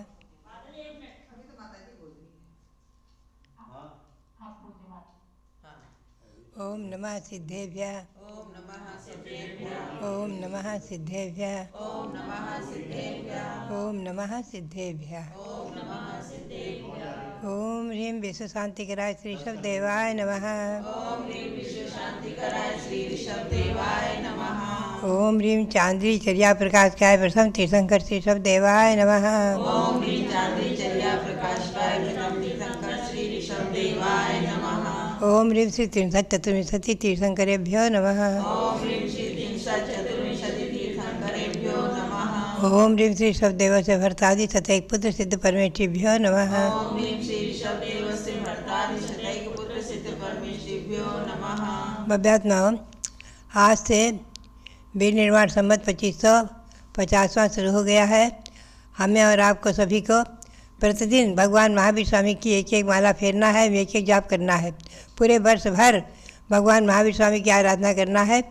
ओम नमः सिद्धेभ्यः। ओम नमः सिद्धेभ्यः। ओम नमः सिद्धेभ्यः। ओम नमः सिद्धेभ्यः। ओम नमः सिद्धेभ्यः। ओम नमः सिद्धेभ्यः। ओम ह्रीं विश्व शांतिकराय श्री ऋषभदेवाय नमः। ओम ह्रीं विश्व शांतिकराय श्री ऋषभदेवाय नमः। ओम ह्रीं चांद्री चर्या प्रकाशकाय प्रथम तीर्थंकर श्री ऋषभदेवाय नमः। ओम ह्रीं चांद्री चर्या प्रकाशकाय प्रथम तीर्थंकर श्री ऋषभदेवाय नमः। ओम ह्रीं श्री त्रिंशत् चतुर्विंशति तीर्थंकरेभ्यो नमः। ओम ह्रीं श्री त्रिंशत् चतुर्विंशति तीर्थंकरेभ्यो नमः। ओम ह्रीं श्री ऋषभदेव से भरतादि शतैक पुत्र सिद्ध परमेष्ठिभ्यो नमः। ओम ह्रीं श्री ऋषभदेव से भरतादि शतैक पुत्र सिद्ध परमेष्ठिभ्यो नमः। बभ्यात्माओं, आज से वीर निर्माण संवत 2550वां शुरू हो गया है। हमें और आपको सभी को प्रतिदिन भगवान महावीर स्वामी की एक एक माला फेरना है, एक एक जाप करना है। पूरे वर्ष भर भगवान महावीर स्वामी की आराधना करना है।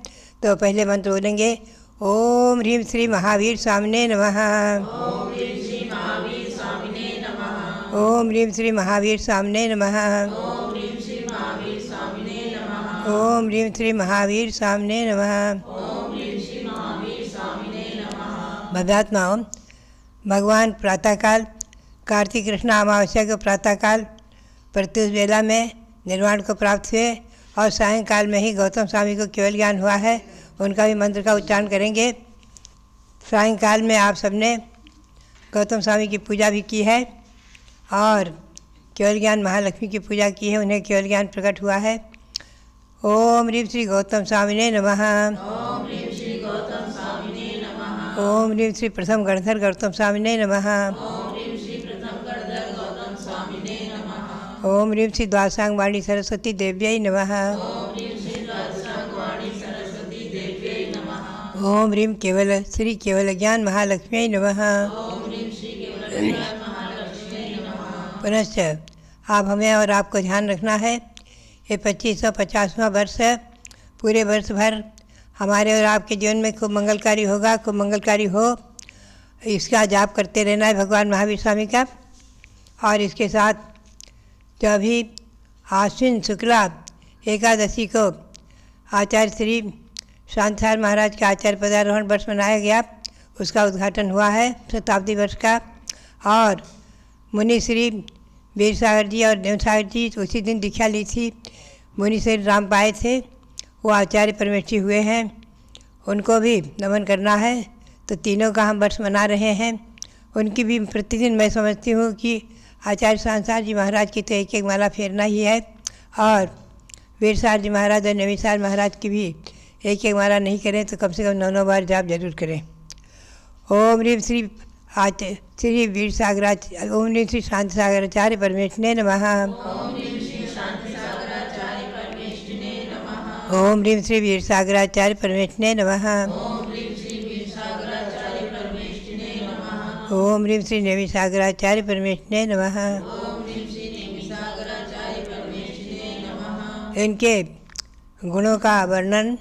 तो पहले मंत्र बोलेंगे, ओम ह्रीं श्री महावीर स्वामिने नमः। ओम ह्रीं श्री महावीर स्वामिने नमः। ओम ह्रीं श्री महावीर स्वामिने नमः। ओम ह्रीं श्री महावीर स्वामिने नमः। ओम ह्रीं श्री महावीर स्वामिने नमः। ओम ह्रीं श्री महावीर स्वामिने नमः। भद्रात्माओं, भगवान प्रातःकाल कार्तिक कृष्ण अमावस्या के प्रातःकाल प्रत्युष वेला में निर्वाण को प्राप्त हुए और सायंकाल में ही गौतम स्वामी को केवल ज्ञान हुआ है। उनका भी मंत्र का उच्चारण करेंगे। सायंकाल में आप सबने गौतम स्वामी की पूजा भी की है और केवल ज्ञान महालक्ष्मी की पूजा की है। उन्हें केवल ज्ञान प्रकट हुआ है। ओम ह्रीं श्री गौतम स्वामिने नमः। ओम ह्रीं श्री गौतम स्वामिने नमः। ओम ह्रीं श्री प्रथम गणधर गौतम स्वामिने नमः। ओम ह्रीं श्री द्वादशांग वाणी सरस्वती देव्यै नमः। ओम ह्रीं श्री द्वादशांग वाणी सरस्वती देव्यै नमः। ओम ह्रीं केवल श्री केवल ज्ञान महालक्ष्म्यै नमः। ओम ह्रीं श्री केवल ज्ञान महालक्ष्म्यै नमः। पुनश्च आप हमें और आपको ध्यान रखना है, ये 2550वां वर्ष है। पूरे वर्ष भर हमारे और आपके जीवन में खूब मंगलकारी होगा, खूब मंगलकारी हो, इसका जाप करते रहना है भगवान महावीर स्वामी का। और इसके साथ जो अभी आश्विन शुक्ला एकादशी को आचार्य श्री शांतिसार महाराज का आचार्य पदारोहण वर्ष मनाया गया, उसका उद्घाटन हुआ है शताब्दी वर्ष का। और मुनि श्री वीर सागर जी और देव सागर जी उसी दिन दीक्षा ली थी। मुनि श्री राम पाए थे, वो आचार्य परमेष्ठी हुए हैं, उनको भी नमन करना है। तो तीनों का हम वर्ष मना रहे हैं। उनकी भी प्रतिदिन मैं समझती हूँ कि आचार्य शांतिसार जी महाराज की तो एक एक माला फेरना ही है, और वीरसार जी महाराज और नवीसार महाराज की भी एक एक माला नहीं करें तो कम से कम 9 बार जाप जरूर करें। ओम ह्रीं श्री श्री वीर सागराचार्य ओम ह्रीं श्री शांति सागराचार्य परमेष्ठिने नमः। ओम ह्रीं श्री शांति सागराचार्य परमेष्ठिने नमः। ओम ह्रीं श्री वीर सागराचार्य परमेष्ठिने नमः। ओम ह्रीं श्री वीर सागराचार्य परमेष्ठिने नमः। ओम ह्रीं श्री नेमि सागराचार्य परमेष्ठिने नमः। ओम ह्रीं श्री नेमि सागराचार्य परमेष्ठिने नमः। इनके गुणों का वर्णन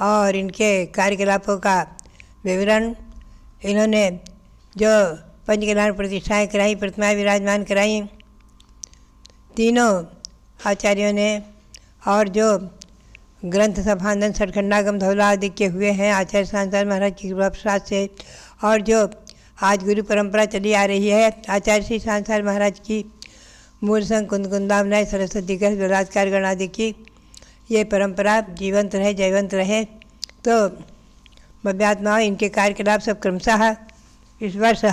और इनके कार्यकलापों का विवरण, इन्होंने जो पंचकल्याण प्रतिष्ठाएँ कराई, प्रतिमाएँ विराजमान कराई तीनों आचार्यों ने, और जो ग्रंथ सभानंद सठखंडागम धौला आदि के हुए हैं आचार्य शांतिसार महाराज की कृपा प्रसाद से, और जो आज गुरु परंपरा चली आ रही है आचार्य श्री शांतिसार महाराज की मूल संग कुंदकुंदावनाय सरस्वती ग्रह बलात्कार गण आदि की, ये परंपरा जीवंत रहे, जयवंत रहे। तो भव्यात्माओं, इनके कार्यकलाप सब क्रमशः इस वर्ष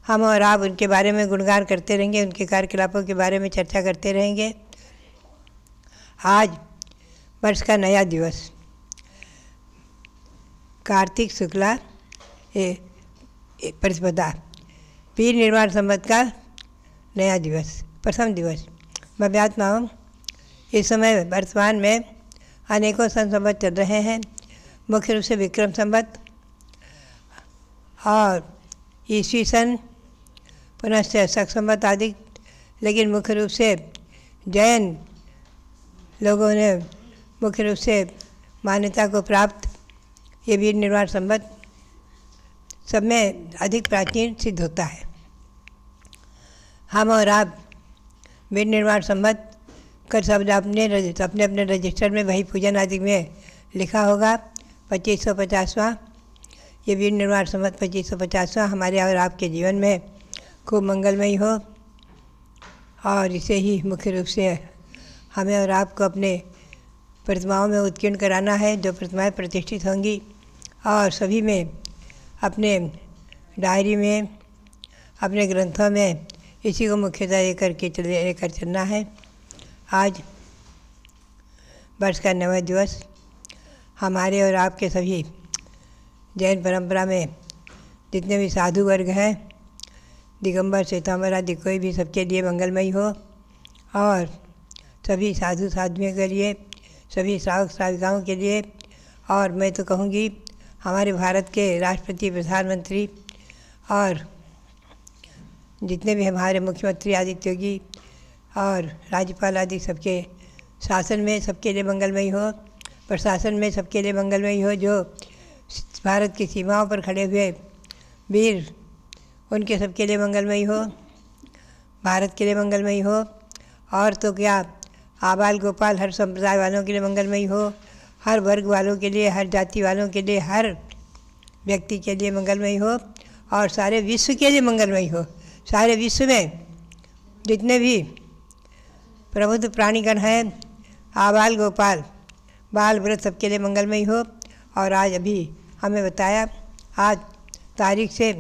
हम और आप उनके बारे में गुणगान करते रहेंगे, उनके कार्यकलापों के बारे में चर्चा करते रहेंगे। आज वर्ष का नया दिवस कार्तिक शुक्ला प्रतिपदा वीर निर्माण संवत का नया दिवस, प्रथम दिवस। भव्यात्माओं, इस समय वर्तमान में अनेकों सन संवत चल रहे हैं, मुख्य रूप से विक्रम संवत और ईस्वी सन, पुनश्च शक संवत आदि, लेकिन मुख्य रूप से जैन लोगों ने मुख्य रूप से मान्यता को प्राप्त ये वीर निर्माण संवत सब में अधिक प्राचीन सिद्ध होता है। हम और आप वीर निर्माण संबत कर सब अपने अपने रजिस्टर में वही पूजन आदि में लिखा होगा 2550वां। ये वीर निर्माण संबत 2550वां हमारे और आपके जीवन में खूब मंगलमयी हो, और इसे ही मुख्य रूप से हमें और आपको अपने प्रतिमाओं में उत्कीर्ण कराना है, जो प्रतिमाएं प्रतिष्ठित होंगी, और सभी में अपने डायरी में, अपने ग्रंथों में इसी को मुख्यतः लेकर चलना है। आज वर्ष का 9वां दिवस हमारे और आपके सभी जैन परंपरा में जितने भी साधु वर्ग हैं, दिगंबर श्वेतांबर आदि कोई भी, सबके लिए मंगलमयी हो, और सभी साधु साध्वियों के लिए, सभी श्रावक श्राविकाओं के लिए, और मैं तो कहूँगी हमारे भारत के राष्ट्रपति, प्रधानमंत्री और जितने भी हमारे मुख्यमंत्री आदित्य योगी और राज्यपाल आदि सबके शासन में सबके लिए मंगलमयी हो, प्रशासन में सबके लिए मंगलमयी हो। जो भारत की सीमाओं पर खड़े हुए वीर, उनके सबके लिए मंगलमयी हो, भारत के लिए मंगलमयी हो, और तो क्या आबाल गोपाल हर संप्रदाय वालों के लिए मंगलमयी हो, हर वर्ग वालों के लिए, हर जाति वालों के लिए, हर व्यक्ति के लिए मंगलमयी हो, और सारे विश्व के लिए मंगलमयी हो। सारे विश्व में जितने भी प्रबुद्ध प्राणीगण हैं, आबाल गोपाल बाल व्रत सबके लिए मंगलमयी हो। और आज अभी हमें बताया, आज तारीख से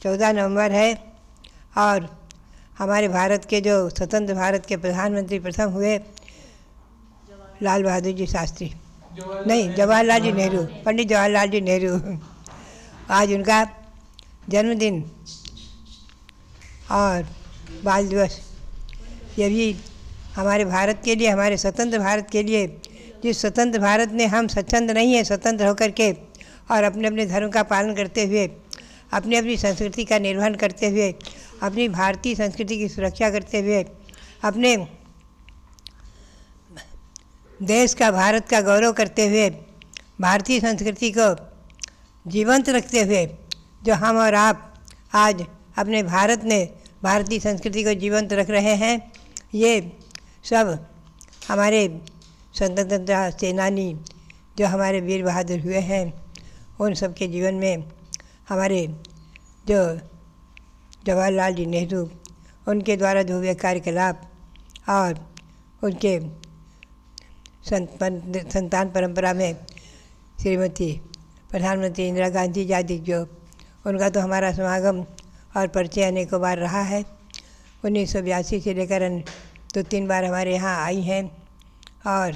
14 नवंबर है, और हमारे भारत के जो स्वतंत्र भारत के प्रधानमंत्री प्रथम हुए लाल बहादुर जी शास्त्री, नहीं जवाहरलाल जी नेहरू, पंडित जवाहरलाल जी नेहरू, आज उनका जन्मदिन और बाल दिवस। ये भी हमारे भारत के लिए, हमारे स्वतंत्र भारत के लिए, जिस स्वतंत्र भारत ने हम स्वच्छंद नहीं है, स्वतंत्र होकर के और अपने अपने धर्म का पालन करते हुए, अपनी अपनी संस्कृति का निर्वहन करते हुए, अपनी भारतीय संस्कृति की सुरक्षा करते हुए, अपने देश का, भारत का गौरव करते हुए, भारतीय संस्कृति को जीवंत रखते हुए, जो हम और आप आज अपने भारत ने भारतीय संस्कृति को जीवंत रख रहे हैं, ये सब हमारे स्वतंत्रता सेनानी जो हमारे वीर बहादुर हुए हैं, उन सब के जीवन में हमारे जो जवाहरलाल जी नेहरू, उनके द्वारा जो हुए कार्यकलाप और उनके संतान परंपरा में श्रीमती प्रधानमंत्री इंदिरा गांधी जी आदि, जो उनका तो हमारा समागम और परिचय अनेकों बार रहा है। 1982 से लेकर 2-3 बार हमारे यहाँ आई हैं, और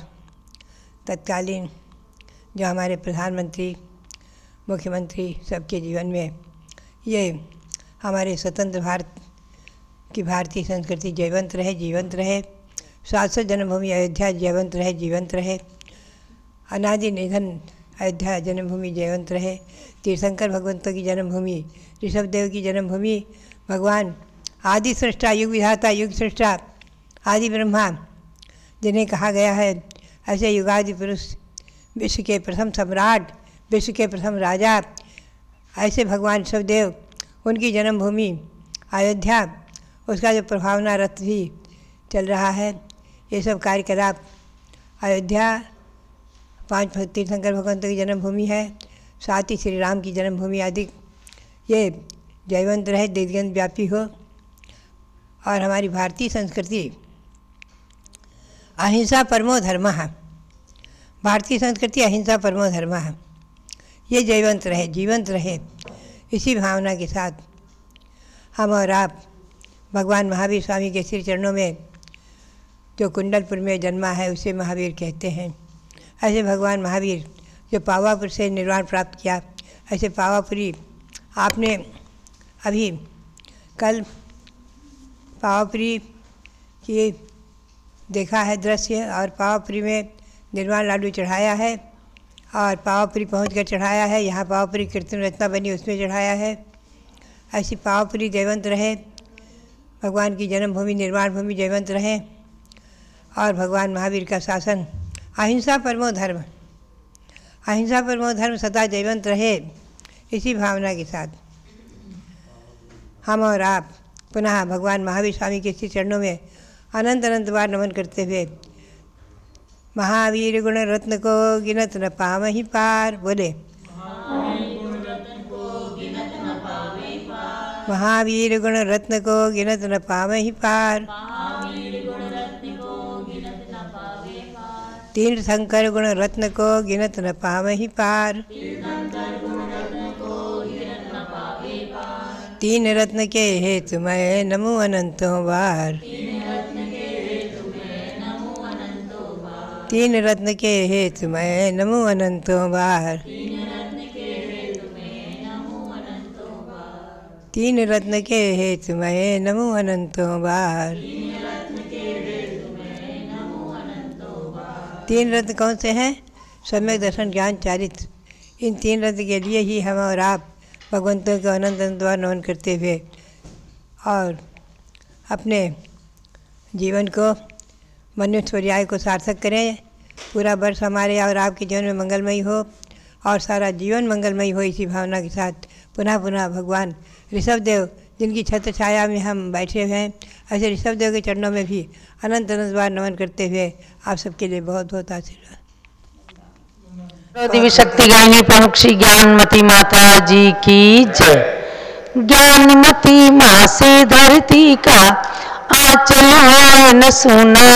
तत्कालीन जो हमारे प्रधानमंत्री, मुख्यमंत्री, सबके जीवन में ये हमारे स्वतंत्र भारत की भारतीय संस्कृति जीवंत रहे, जीवंत रहे। 700 जन्मभूमि अयोध्या जीवंत रहे, जीवंत रहे। अनादि निधन अयोध्या जन्मभूमि जीवंत रहे। तीर्थंकर भगवंतों की जन्मभूमि, ऋषभदेव की जन्मभूमि, भगवान आदि सृष्टा, युग विधाता, युग सृष्टा, आदि ब्रह्मा जिन्हें कहा गया है, ऐसे युगादि पुरुष, विश्व के प्रथम सम्राट, विश्व के प्रथम राजा, ऐसे भगवान ऋषभदेव, उनकी जन्मभूमि अयोध्या, उसका जो प्रभावना रथ भी चल रहा है, ये सब कार्यकलाप अयोध्या 5 तीर्थंकर भगवंतों की जन्मभूमि है, साथ ही श्री राम की जन्मभूमि आदि ये जयवंत रहे, दिग्गंत व्यापी हो। और हमारी भारतीय संस्कृति अहिंसा परमो धर्मः, भारतीय संस्कृति अहिंसा परमो धर्मः, ये जयवंत रहे, जीवंत रहे। इसी भावना के साथ हम और आप भगवान महावीर स्वामी के श्री चरणों में, जो कुंडलपुर में जन्मा है उसे महावीर कहते हैं। ऐसे भगवान महावीर जो पावापुर से निर्वाण प्राप्त किया, ऐसे पावापुरी आपने अभी कल पावापुरी की देखा है दृश्य, और पावापुरी में निर्वाण लाडू चढ़ाया है, और पावापुरी पहुँच कर चढ़ाया है। यहाँ पावापुरी कीर्तन रचना बनी, उसमें चढ़ाया है। ऐसी पावापुरी जयवंत रहे, भगवान की जन्मभूमि, निर्वाण भूमि जयवंत रहे, और भगवान महावीर का शासन अहिंसा परमो धर्म, अहिंसा परमो धर्म सदा जयवंत रहे। इसी भावना के साथ हम और आप पुनः भगवान महावीर स्वामी के श्री चरणों में अनंत अनंत बार नमन करते हुए महावीर गुण रत्न को गिनत न पावहीं पार। बोले महावीर गुण रत्न को गिनत न पावहीं पार। तीन शंकर गुण रत्न को गिनत न पावहीं पार। तीन रत्न के हेतु मैं नमो अनंतों बार। तीन रत्न के हेतु मैं नमो अनंतों बार। तीन रत्न के हेतु मैं नमो अनंतों बार। तीन रत्न कौन से हैं? सम्यक दर्शन ज्ञान चारित्र। इन तीन रत्न के लिए ही हम और आप भगवंतों को अनंत अनंत बार नमन करते हुए और अपने जीवन को मनुष्य को सार्थक करें। पूरा वर्ष हमारे और आपके जीवन में मंगलमयी हो और सारा जीवन मंगलमयी हो, इसी भावना के साथ पुनः पुनः भगवान ऋषभदेव जिनकी छत्र छाया में हम बैठे हुए हैं, ऐसे ऋषभदेव के चरणों में भी अनंत अनंत बार नमन करते हुए आप सबके लिए बहुत बहुत आशीर्वाद। दिव्य शक्ति गायनी प्रमुख श्री ज्ञानमती माता जी की जय। ज्ञानमती माँ से धरती का आंचल है न सुना,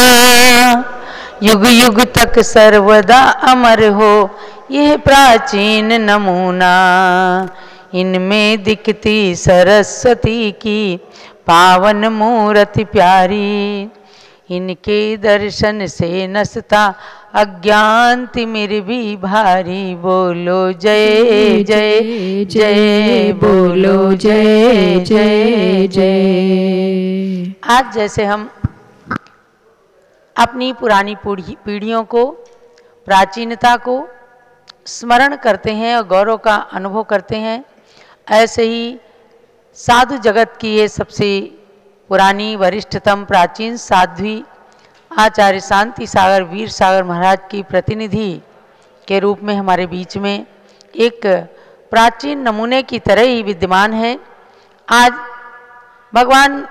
युग युग तक सर्वदा अमर हो यह प्राचीन नमूना। इनमें दिखती सरस्वती की पावन मूर्ति प्यारी, इनके दर्शन से नसता अज्ञान तिमिर भी भारी। बोलो जय जय जय, बोलो जय जय जय। आज जैसे हम अपनी पुरानी पीढ़ियों को, प्राचीनता को स्मरण करते हैं और गौरव का अनुभव करते हैं, ऐसे ही साधु जगत की ये सबसे पुरानी वरिष्ठतम प्राचीन साध्वी आचार्य शांति सागर वीर सागर महाराज की प्रतिनिधि के रूप में हमारे बीच में एक प्राचीन नमूने की तरह ही विद्यमान है। आज भगवान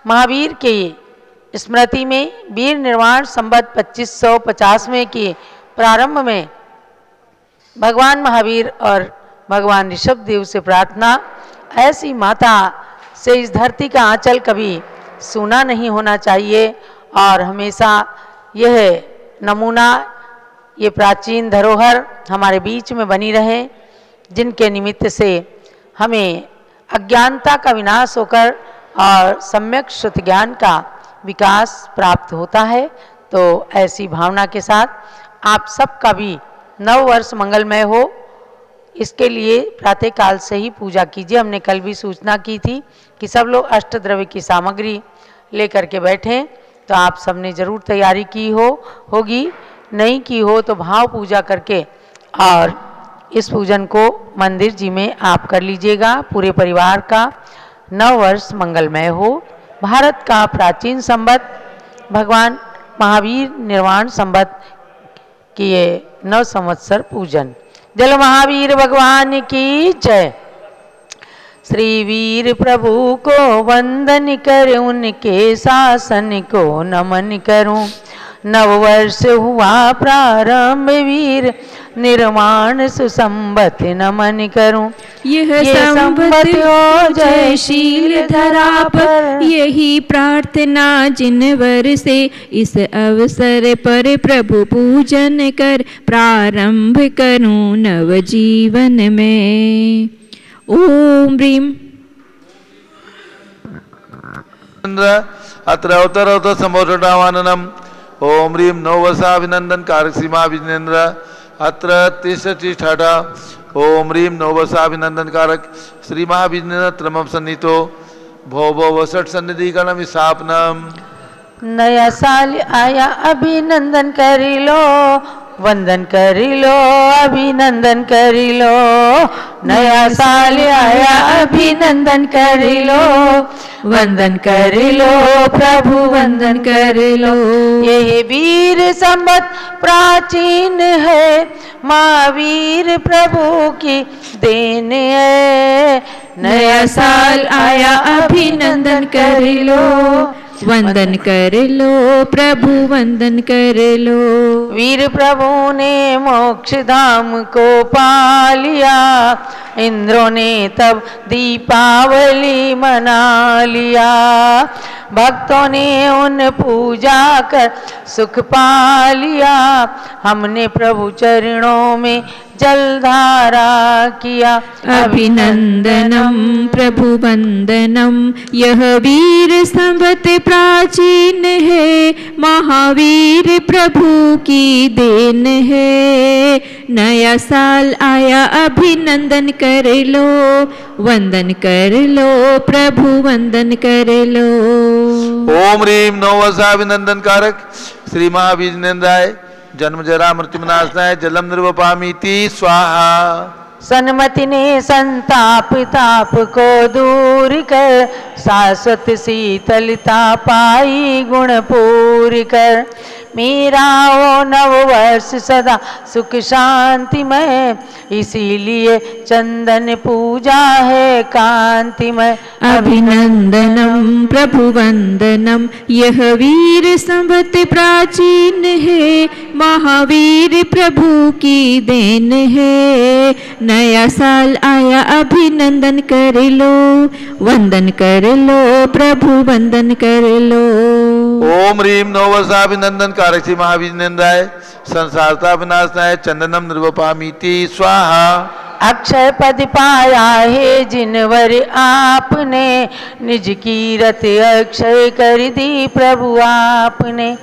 महावीर के स्मृति में वीर निर्वाण संवत 2550 के प्रारंभ में भगवान महावीर और भगवान ऋषभदेव से प्रार्थना, ऐसी माता से इस धरती का आंचल कभी सूना नहीं होना चाहिए और हमेशा यह नमूना, ये प्राचीन धरोहर हमारे बीच में बनी रहे, जिनके निमित्त से हमें अज्ञानता का विनाश होकर और सम्यक शुद्ध ज्ञान का विकास प्राप्त होता है। तो ऐसी भावना के साथ आप सबका भी नव वर्ष मंगलमय हो, इसके लिए प्रातःकाल से ही पूजा कीजिए। हमने कल भी सूचना की थी कि सब लोग अष्टद्रव्य की सामग्री लेकर के बैठें, तो आप सबने ज़रूर तैयारी की होगी। नहीं की हो तो भाव पूजा करके और इस पूजन को मंदिर जी में आप कर लीजिएगा। पूरे परिवार का नव वर्ष मंगलमय हो। भारत का प्राचीन संवत भगवान महावीर निर्वाण संवत की ये 9 संवत्सर पूजन। जल महावीर भगवान की जय। श्री वीर प्रभु को वंदन कर, उनके शासन को नमन करूं। नववर्ष हुआ प्रारंभ, वीर निर्माण सुसंबत नमन करूं। यह संबत हो जयशील धरा पर, यही प्रार्थना जिनवर से इस अवसर पर प्रभु पूजन कर प्रारंभ करूं नव जीवन में। ओम ह्रीम अत्र अवतरवत समोषणावाननम। ओम ह्रीं नववर्षाभिनंदन कारक सीमा विजेंद्र अत्र तिष्ठा। ओम ह्रीं नववर्षाभिनंदन कारक श्री महाविजेंद्र त्रमम सन्नितो भो भो वसठ सन्निधि गणम स्थापनम। नया साल आया अभिनंदन कर लो, वंदन कर लो, अभिनंदन कर लो, नया साल आया अभिनंदन कर लो, वंदन कर लो प्रभु वंदन कर लो। ये वीर संवत प्राचीन है, महावीर प्रभु की देन है, नया साल आया अभिनंदन कर लो, वंदन कर लो प्रभु वंदन कर लो। वीर प्रभु ने मोक्ष धाम को पा लिया, इंद्रों ने तब दीपावली मना लिया, भक्तों ने उन पूजा कर सुख पा लिया, हमने प्रभु चरणों में जलधारा किया। अभिनंदनम प्रभु वंदनम, यह वीर संवत प्राचीन है, महावीर प्रभु की देन है, नया साल आया अभिनंदन कर लो, वंदन कर लो प्रभु वंदन कर लो। ओम ह्रीम नववर्षाभिनंदन कारक श्री महावीर नंदाय जन्म जरा मृत्यु विनाशनाय जलम निर्वपामीति स्वाहा। सन्मति ने संताप ताप को दूर कर, शाश्वत शीतलता पाई गुण पूरी कर, मेरा वो नव वर्ष सदा सुख शांतिमय, इसीलिए चंदन पूजा है कांतिमय। अभिनंदनम प्रभु वंदनम, यह वीर संवत प्राचीन है, महावीर प्रभु की देन है, नया साल आया अभिनंदन कर लो, वंदन कर लो प्रभु वंदन कर लो। ओम ह्रीम नववर्षाभिनंदन कारक श्री महावीर नंदाय संसारता विनाशनाय चंदनम निर्वपामीति स्वाहा। अक्षय पद पाया है जिनवर आपने, निज कीरत अक्षय कर दी प्रभु आपने,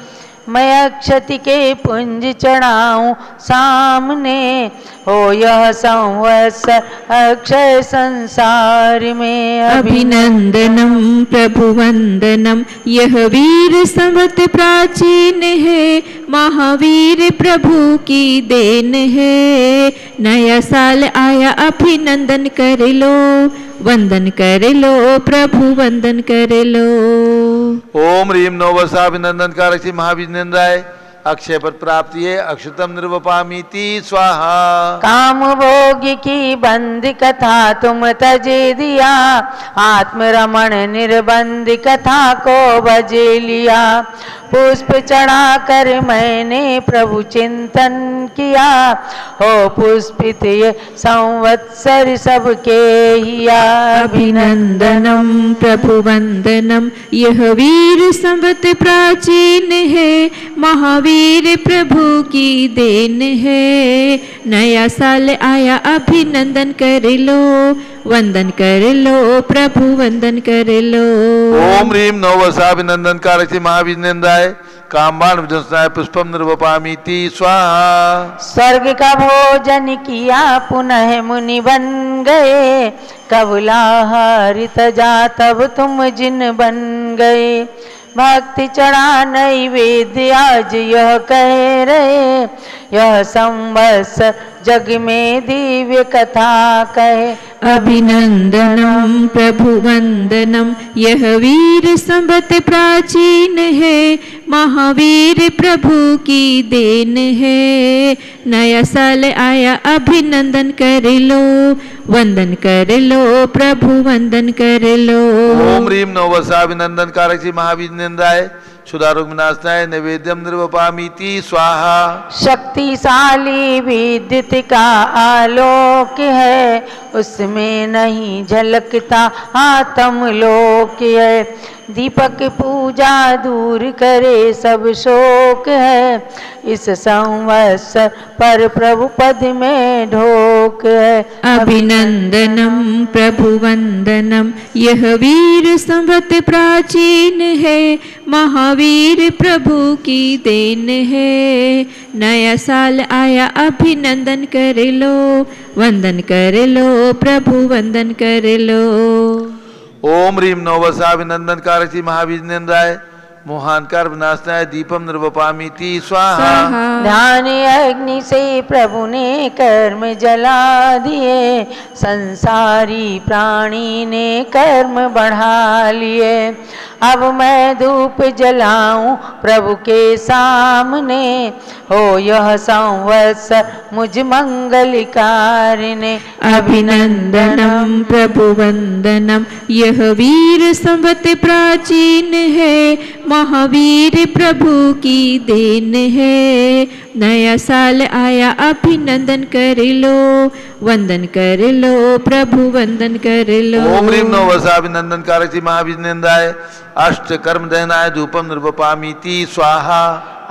मैं अक्षति के पुंज चढ़ाऊं सामने, हो यह संवत्सर अक्षय संसार में। अभिनंदनम प्रभु वंदनम, यह वीर संवत प्राचीन है, महावीर प्रभु की देन है, नया साल आया अभिनंदन कर लो, वंदन कर लो प्रभु वंदन कर लो। ओम ह्रीम नववर्षाभिनंदन कारक श्री महावीर नंदाय अक्षय पद प्राप्ति है अक्षतम निर्वपामीति स्वाहा। काम भोग की बंद कथा तुम तज दिया, आत्म रमण निर्बंध कथा को बजे लिया, पुष्प चढ़ा कर मैंने प्रभु चिंतन किया, हो पुष्पित ये संवत्सर सबके हिया। अभिनंदनम प्रभु वंदनम, यह वीर संवत प्राचीन है, महावीर प्रभु की देन है, नया साल आया अभिनंदन कर लो, वंदन कर लो प्रभु वंदन कर लो। ओम ह्रीम नववर्षाभिनंदन कारक श्री महावीर नंदाय कामबाण विध्वंसनाय पुष्पम निर्वपामीति स्वाहा। स्वर्ग का भोजन किया पुनः मुनि बन गए, कबुलाहारित जा तब तुम जिन बन गए, भक्ति चढ़ा नैवेद्य आज यह कह रहे, यह संवत्सर जग में दिव्य कथा कहे। अभिनंदनम प्रभु वंदनम, यह वीर संवत प्राचीन है, महावीर प्रभु की देन है, नया साल आया अभिनंदन कर लो, वंदन कर लो प्रभु वंदन कर लो। ओम ह्रीम नववर्षाभिनंदन कारक श्री महावीर नंदाय सुधारोग विनाशनाय नैवेद्यम निर्वपामीति स्वाहा। शक्तिशाली विद्युत का आलोक है, उसमें नहीं झलकता आत्म लोक है, दीपक पूजा दूर करे सब शोक है, इस संवत्सर पर प्रभु पद में ढोक है। अभिनंदनम प्रभु वंदनम, यह वीर संवत प्राचीन है, महावीर प्रभु की देन है, नया साल आया अभिनंदन कर लो, वंदन कर लो प्रभु वंदन कर लो। ओम ह्रीम नववर्षाभिनंदन कारक श्री महावीर नंदाय मोहानकार विनाशनाय दीपम निर्वपामीति स्वाहा। ध्यान अग्नि से प्रभु ने कर्म जला दिए, संसारी प्राणी ने कर्म बढ़ा लिए। अब मैं धूप जलाऊं प्रभु के सामने, हो यह संवत्सर मुझ मंगलकारिणे। अभिनंदनम प्रभु वंदनम, यह वीर संवत प्राचीन है, महावीर प्रभु की देन है। नया साल आया अभिनंदन कर लो, वंदन कर लो प्रभु वंदन कर लो। ओम ह्रीं नव वर्षाभिनंदन कारक महाभिनंदाय अष्ट कर्म दहनाय धूपम निर्वपामीति स्वाहा।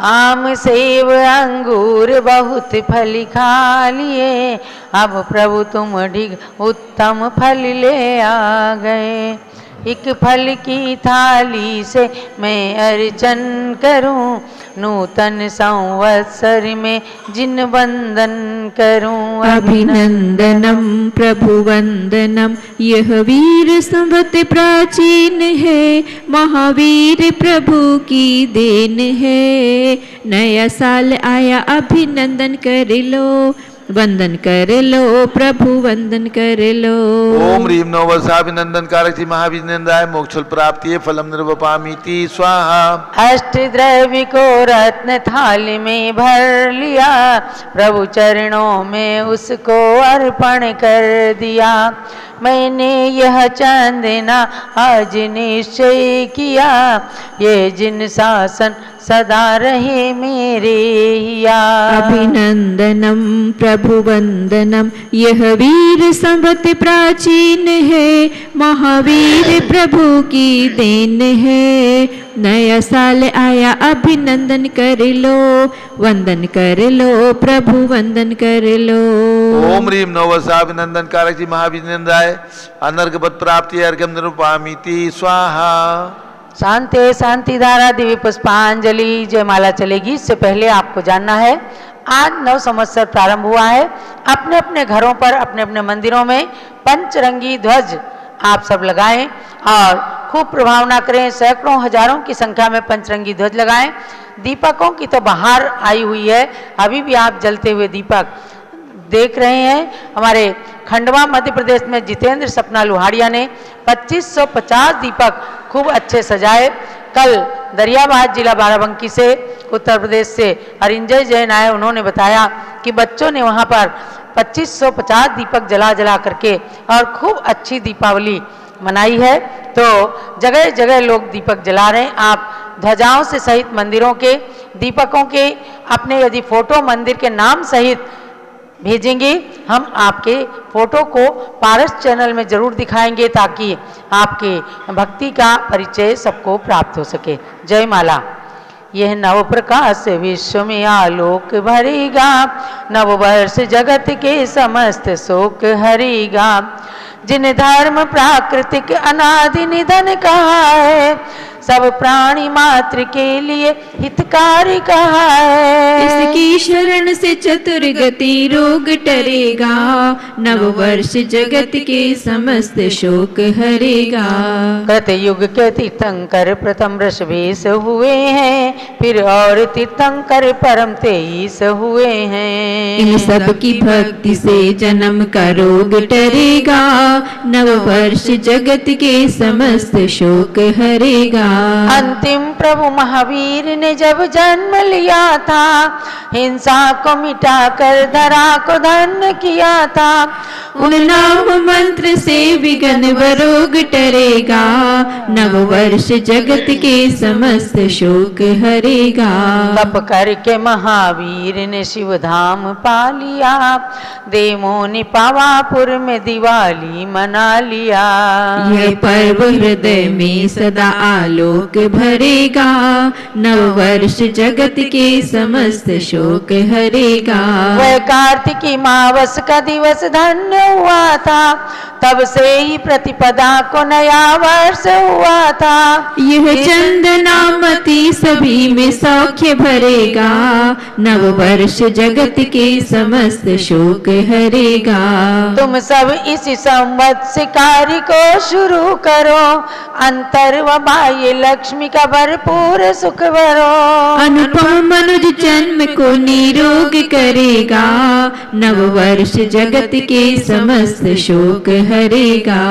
आम सेब अंगूर बहुत फल खा लिए, अब प्रभु तुम ढिग उत्तम फल ले आ गए। एक फल की थाली से मैं अर्चन करूं, नूतन संवत्सर में जिन वंदन करूं। अभिनंदनम प्रभु वंदनम, यह वीर संवत प्राचीन है, महावीर प्रभु की देन है। नया साल आया अभिनंदन कर लो, वंदन कर लो प्रभु वंदन कर लो। ओम ह्रीं नव वर्षाभिनंदन कारक महाभिनंदाय मोक्षफल प्राप्ति फलम निर्वपामीति स्वाहा। अष्ट द्रव्य को रत्न थाली में भर लिया, प्रभु चरणों में उसको अर्पण कर दिया। मैंने यह चंदना आज निश्चय किया, ये जिन शासन सदा रहे मेरे हिया। अभिनंदनम प्रभु वंदनम, यह वीर संवत प्राचीन है, महावीर प्रभु की देन है। नया साल आया अभिनंदन कर लो, वंदन कर लो प्रभु वंदन कर लो। ओम ह्रीं नव वर्षाभिनंदन कारक महाभिनंदाय अनर्घवत प्राप्ति अर्घ्यम निर्वपामीति स्वाहा। शांति शांति धारा दिव्य पुष्पांजलि जयमाला चलेगी। इससे पहले आपको जानना है आज नव संवत्सर प्रारंभ हुआ है। अपने अपने घरों पर अपने अपने मंदिरों में पंचरंगी ध्वज आप सब लगाएं और खूब प्रभावना करें। सैकड़ों हजारों की संख्या में पंचरंगी ध्वज लगाएं। दीपकों की तो बहार आई हुई है, अभी भी आप जलते हुए दीपक देख रहे हैं। हमारे खंडवा मध्य प्रदेश में जितेंद्र सपना लुहाड़िया ने 2550 दीपक खूब अच्छे सजाए। कल दरियाबाद जिला बाराबंकी से उत्तर प्रदेश से अरिंजय जैन आए, उन्होंने बताया कि बच्चों ने वहाँ पर 2550 दीपक जला जला करके और खूब अच्छी दीपावली मनाई है। तो जगह जगह लोग दीपक जला रहे हैं। आप ध्वजाओं से सहित मंदिरों के दीपकों के अपने यदि फोटो मंदिर के नाम सहित भेजेंगे, हम आपके फोटो को पारस चैनल में जरूर दिखाएंगे ताकि आपके भक्ति का परिचय सबको प्राप्त हो सके। जय माला। यह नव प्रकाश विश्व में आलोक भरेगा, नव वर्ष जगत के समस्त शोक हरेगा। जिन धर्म प्राकृतिक अनादि निधन कहा है, सब प्राणी मात्र के लिए हितकारी कहा है। इसकी शरण से चतुर्गति रोग टरेगा, नव वर्ष जगत के समस्त शोक हरेगा। कृतयुग के तीर्थंकर प्रथम ऋषभेश हुए हैं, फिर और तीर्थंकर परम तेईस हुए हैं। इन सब की भक्ति से जन्म का रोग टरेगा, नव वर्ष जगत के समस्त शोक हरेगा। अंतिम प्रभु महावीर ने जब जन्म लिया था, हिंसा को मिटाकर धरा को धन्य किया था। उन नाम मंत्र से विघ्न व रोग टरेगा, नव वर्ष जगत के समस्त शोक हरेगा। तप करके महावीर ने शिव धाम पा लिया, देवों ने पावापुर में दिवाली मना लिया। यह पर्व हृदय में सदा आलोक भरेगा, नव वर्ष जगत के समस्त शोक हरेगा। वह कार्तिकी मावस का दिवस धन्य हुआ था, तब से ही प्रतिपदा को नया वर्ष हुआ था। यह चंदनामती सभी में सौख्य भरेगा, नव वर्ष जगत के समस्त शोक हरेगा। तुम सब इस संवत्सर कार्य को शुरू करो, अंतर व बाह्य लक्ष्मी का भरपूर सुख भरो। अनुपम मनुज जन्म को निरोग करेगा, नव वर्ष जगत के समस्त शोक हरेगा।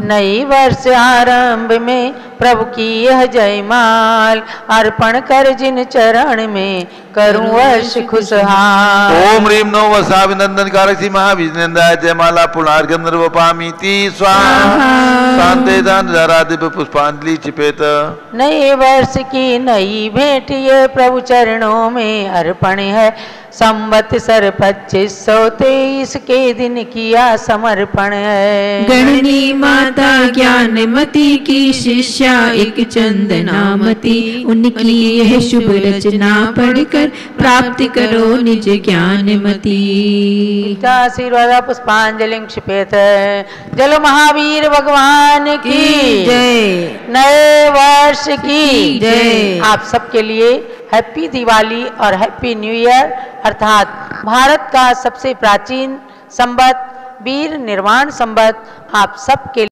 नई वर्ष आरंभ में प्रभु की यह जयमाल, अर्पण कर जिन चरण में करूं वर्ष खुशहाल। ओम ह्रीं नौ वसाभिनंदन कारक महाविजनंदाय जयमाला पुनार गंधर्व पामीति स्वाहा। शांते दान धरा दिव्य पुष्पांजलि चिपेत। नए वर्ष की नई भेंट ये प्रभु चरणों में अर्पण है, संवत्सर 2523 के दिन किया समर्पण है। गणनी माता ज्ञानमती की शिष्या एक चंदनामती, उनकी यह शुभ रचना पढ़कर प्राप्त करो निज ज्ञानमती। का आशीर्वाद पुष्पांजलि क्षिपेत। जलो महावीर भगवान की जय। नए वर्ष की जय। आप सबके लिए हैप्पी दिवाली और हैप्पी न्यू ईयर, अर्थात भारत का सबसे प्राचीन संवत वीर निर्वाण संवत आप सबके